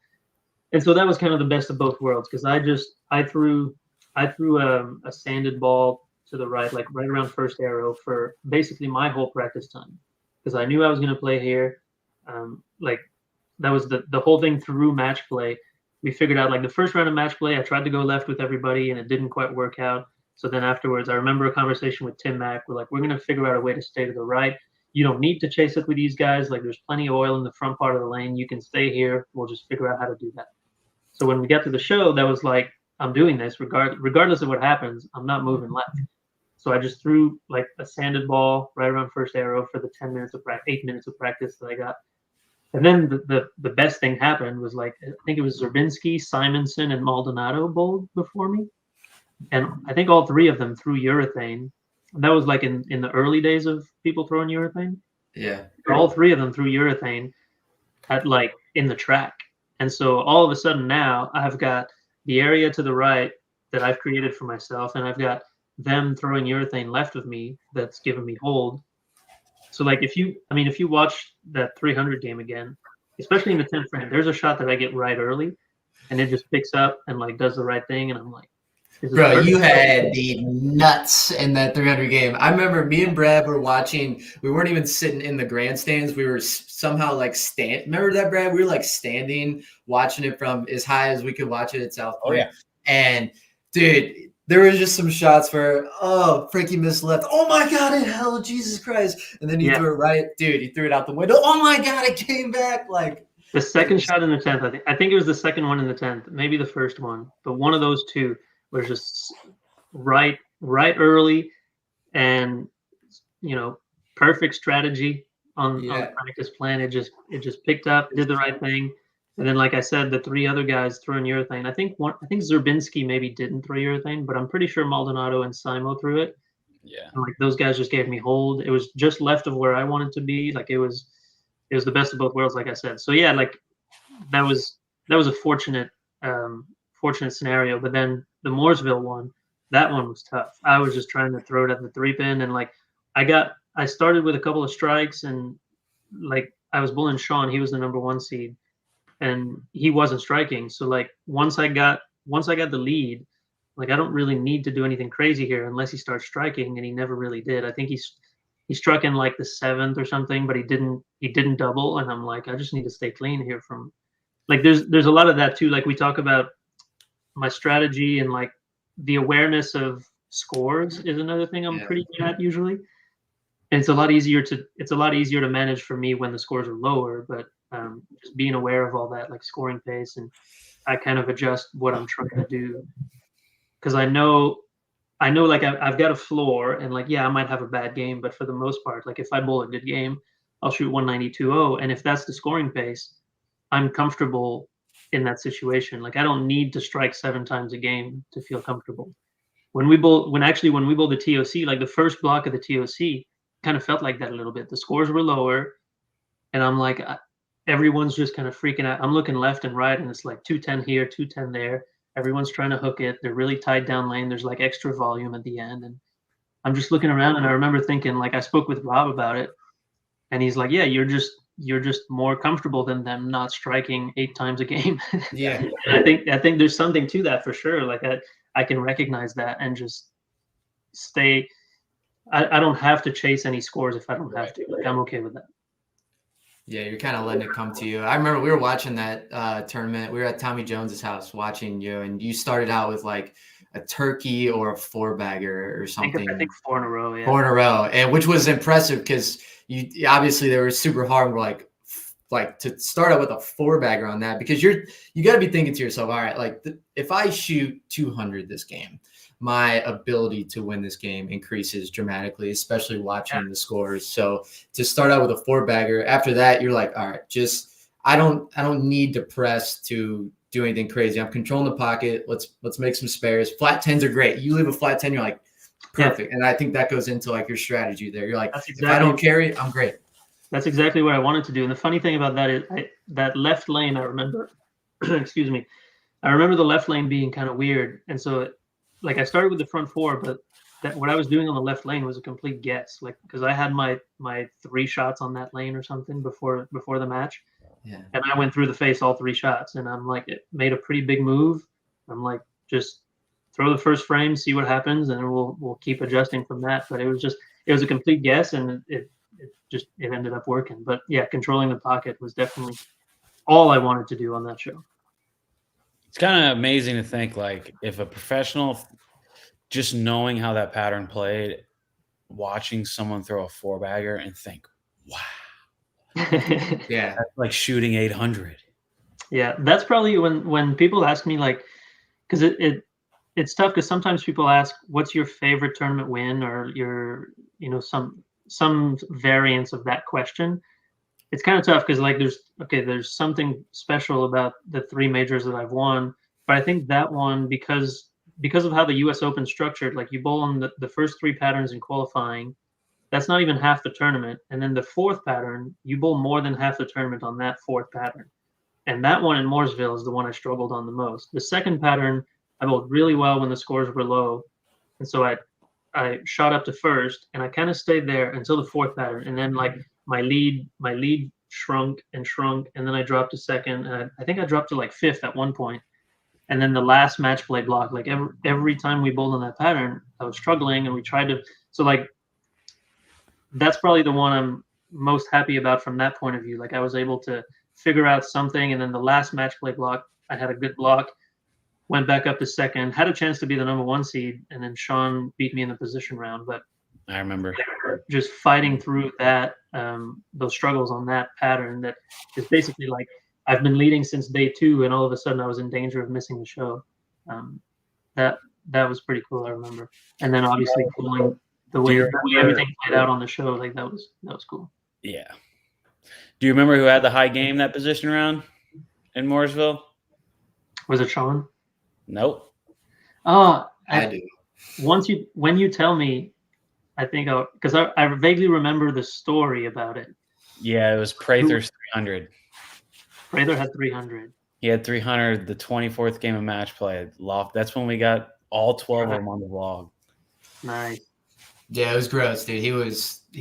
and so that was kind of the best of both worlds because I threw a sanded ball to the right, like right around first arrow for basically my whole practice time because I knew I was going to play here. That was the whole thing through match play. We figured out like the first round of match play, I tried to go left with everybody and it didn't quite work out. So then afterwards, I remember a conversation with Tim Mack. We're like, we're going to figure out a way to stay to the right. You don't need to chase it with these guys. Like there's plenty of oil in the front part of the lane. You can stay here. We'll just figure out how to do that. So when we got to the show, that was like, I'm doing this regardless of what happens. I'm not moving left. So I just threw like a sanded ball right around first arrow for the 8 minutes of practice that I got. And then the best thing happened was like, I think it was Zerbinski, Simonson, and Maldonado bowled before me. And I think all 3 of them threw urethane. And that was like in the early days of people throwing urethane. Yeah. All 3 of them threw urethane. at like in the track. And so all of a sudden now I've got the area to the right that I've created for myself, and I've got them throwing urethane left of me that's giving me hold. So like if you watch that 300 game again, especially in the 10th frame, there's a shot that I get right early, and it just picks up and like does the right thing, and I'm like, this is Bro, perfect. you had the nuts in that 300 game. I remember me and Brad were watching. We weren't even sitting in the grandstands. We were somehow like Remember that, Brad? We were like standing, watching it from as high as we could watch it at South Point. Oh, yeah. And dude, there was just some shots where, Frankie missed left. Oh my God, in hell, Jesus Christ! And then he threw it right, dude. He threw it out the window. Oh my God, it came back like. The second shot in the 10th, I think it was the second one in the 10th, maybe the first one, but one of those two was just right early, and perfect strategy on the practice plan. It just picked up, did the right thing, and then like I said, the three other guys throwing urethane. I think Zerbinski maybe didn't throw urethane, but I'm pretty sure Maldonado and Simo threw it. Yeah, and like those guys just gave me hold. It was just left of where I wanted to be. Like it was the best of both worlds, like I said. So yeah, like that was a fortunate scenario. But then the Mooresville one, that one was tough. I was just trying to throw it at the 3-pin, and like I started with a couple of strikes, and like I was bulling Sean. He was the number 1 seed, and he wasn't striking. So like once I got the lead, like I don't really need to do anything crazy here unless he starts striking, and he never really did. I think he struck in like the 7th or something, but he didn't double, and I'm like, I just need to stay clean here from like there's a lot of that too. Like we talk about my strategy, and like the awareness of scores is another thing I'm pretty good at usually. And it's a lot easier to manage for me when the scores are lower, but just being aware of all that, like scoring pace, and I kind of adjust what I'm trying to do, because I know like I've got a floor, and like I might have a bad game, but for the most part, like if I bowl a good game, I'll shoot 192.0, and if that's the scoring pace, I'm comfortable in that situation. Like I don't need to strike 7 times a game to feel comfortable. When we bowl the TOC, like the first block of the TOC kind of felt like that a little bit. The scores were lower, and I'm like, everyone's just kind of freaking out. I'm looking left and right, and it's like 210 here, 210 there. Everyone's trying to hook it. They're really tied down lane. There's like extra volume at the end, and I'm just looking around, and I remember thinking, like, I spoke with Rob about it, and he's like, yeah, you're just more comfortable than them not striking 8 times a game. Yeah. I think there's something to that for sure. Like I can recognize that and just stay. I don't have to chase any scores if I don't have to. Like I'm okay with that. Yeah, you're kind of letting it come to you. I remember we were watching that tournament. We were at Tommy Jones's house watching you, and you started out with like a turkey or a 4-bagger or something. I think 4 in a row. Yeah. 4 in a row, and which was impressive because you obviously they were super hard. We're like to start out with a 4-bagger on that, because you got to be thinking to yourself, all right, like if I shoot 200 this game, my ability to win this game increases dramatically, especially watching the scores. So to start out with a 4-bagger, after that, you're like, all right, just I don't need to press to do anything crazy. I'm controlling the pocket. Let's make some spares. Flat 10s are great. You leave a flat 10, you're like, perfect. And I think that goes into like your strategy there. You're like, if I don't carry, I'm great. That's exactly what I wanted to do. And the funny thing about that is that left lane, I remember, excuse me, I remember the left lane being kind of weird. And so like I started with the front 4, but what I was doing on the left lane was a complete guess. Like, because I had my 3 shots on that lane or something before the match. Yeah. And I went through the face all 3 shots, and I'm like, it made a pretty big move. I'm like, just throw the first frame, see what happens, and we'll keep adjusting from that. But it was a complete guess, and it ended up working. But yeah, controlling the pocket was definitely all I wanted to do on that show. It's kind of amazing to think, like, if a professional, just knowing how that pattern played, watching someone throw a 4-bagger and think, wow. Yeah. That's like shooting 800. Yeah, that's probably when people ask me, like, because it's tough, because sometimes people ask, what's your favorite tournament win, or your, some variance of that question. It's kind of tough because like there's something special about the 3 majors that I've won, but I think that one, because of how the U.S. Open structured, like you bowl on the first 3 patterns in qualifying, That's not even half the tournament. And then the fourth pattern, you bowl more than half the tournament on that fourth pattern. And that one in Mooresville is the one I struggled on the most. The second pattern, I bowled really well when the scores were low. And so I shot up to first, and I kind of stayed there until the fourth pattern. And then like my lead shrunk, and then I dropped to second. And I think I dropped to like fifth at one point. And then the last match play block, like every time we bowled on that pattern, I was struggling, and we tried to. So like that's probably the one I'm most happy about from that point of view. Like I was able to figure out something, and then the last match play block, I had a good block, went back up to second, had a chance to be the number 1 seed, and then Sean beat me in the position round. But I remember just fighting through that, those struggles on that pattern that is basically like I've been leading since day 2, and all of a sudden I was in danger of missing the show. That was pretty cool, I remember. And then obviously pulling the way everything played out on the show, like that was cool. Yeah. Do you remember who had the high game that position round in Mooresville? Was it Sean? Nope. Oh, I do. When you tell me, I think because I vaguely remember the story about it. Yeah, it was Prather's 300. Prather had 300. He had 300 the 24th game of match play. Loft. That's when we got all 12 of them on the vlog. Nice. Yeah, it was gross, dude. He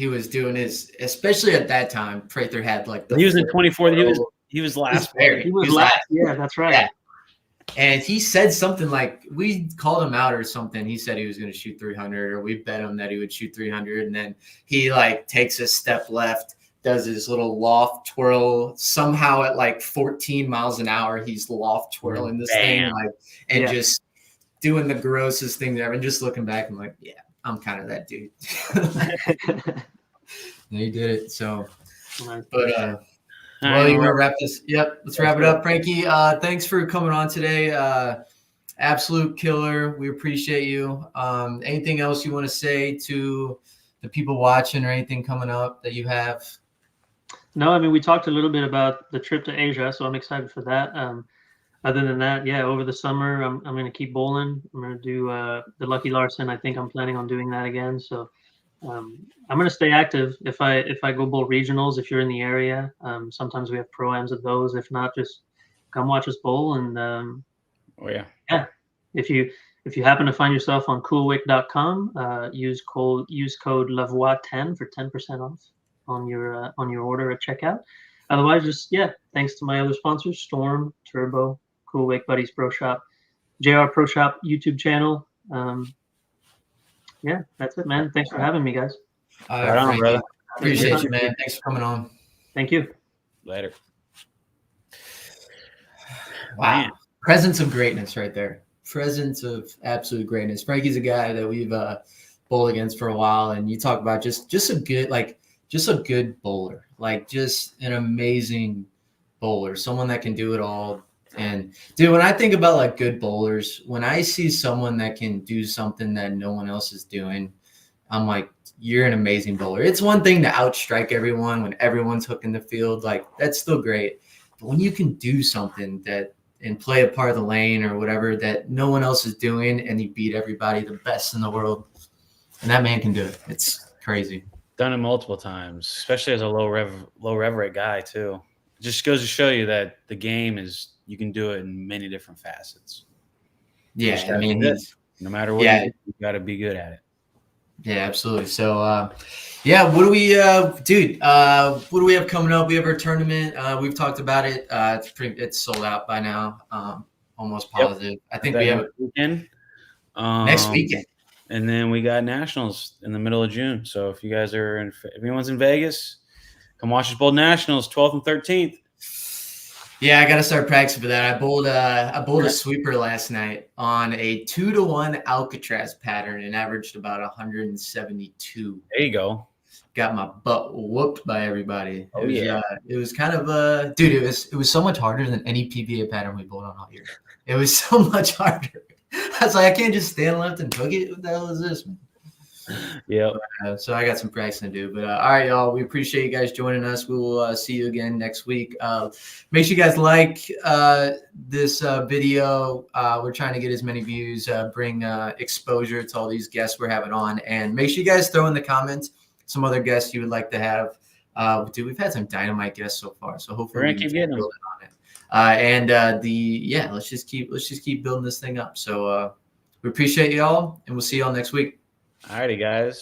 was doing his, especially at that time. Prather had like he was in 24th. He was last. He was last. Yeah, that's right. Yeah. And he said something like, we called him out or something. He said he was going to shoot 300, or we bet him that he would shoot 300. And then he like takes a step left, does his little loft twirl. Somehow at like 14 miles an hour, he's loft twirling this thing, like, and just doing the grossest thing ever. And just looking back, I'm like, yeah, I'm kind of that dude. He did it. So, but well, you want to wrap this? Yep, let's wrap it up, Frankie. Thanks for coming on today. Absolute killer. We appreciate you. Anything else you want to say to the people watching, or anything coming up that you have? No, I mean, we talked a little bit about the trip to Asia, so I'm excited for that. Other than that, yeah, over the summer, I'm going to keep bowling. I'm going to do the Lucky Larson. I think I'm planning on doing that again. So I'm going to stay active. If I go bowl regionals, if you're in the area, sometimes we have pro-ams of those. If not, just come watch us bowl. And yeah. If you happen to find yourself on coolwick.com, use code Lavoie10 for 10% off on your order at checkout. Otherwise, just thanks to my other sponsors: Storm, Turbo, Cool Wick, Buddies Pro Shop, JR Pro Shop YouTube channel. Yeah, that's it, man. Thanks for having me, guys. Right on, brother. Appreciate you, man. Thanks for coming on. Thank you. Later. Wow. Man. Presence of greatness right there. Presence of absolute greatness. Frankie's a guy that we've bowled against for a while, and you talk about just a good bowler, like just an amazing bowler, someone that can do it all. And dude, when I think about like good bowlers, when I see someone that can do something that no one else is doing, I'm like, you're an amazing bowler. It's one thing to outstrike everyone when everyone's hooking the field, like that's still great. But when you can do something and play a part of the lane or whatever that no one else is doing, and you beat everybody, the best in the world, and that man can do it. It's crazy. Done it multiple times, especially as a low rev rate guy too. It just goes to show you that the game is, you can do it in many different facets. Yeah, I mean, no matter what you do, you got to be good at it. Yeah, absolutely. So, what do we, dude? What do we have coming up? We have our tournament. We've talked about it. It's sold out by now. Almost positive. Yep. I think we have weekend. Next weekend. And then we got nationals in the middle of June. So if you guys if anyone's in Vegas, come watch us bowl nationals, 12th and 13th. Yeah, I got to start practicing for that. I bowled a sweeper last night on a 2-to-1 Alcatraz pattern and averaged about 172. There you go. Got my butt whooped by everybody. It was kind of dude. It was so much harder than any PBA pattern we bowled on all year. It was so much harder. I was like, I can't just stand left and hook it. What the hell is this, man? Yeah. So I got some practicing to do. But all right, y'all. We appreciate you guys joining us. We will see you again next week. Make sure you guys like this video. We're trying to get as many views, bring exposure to all these guests we're having on. And make sure you guys throw in the comments some other guests you would like to have. Dude, we've had some dynamite guests so far, so hopefully We're we gonna can keep getting them. building on it. Let's just keep building this thing up. So we appreciate y'all, and we'll see y'all next week. Alrighty, guys.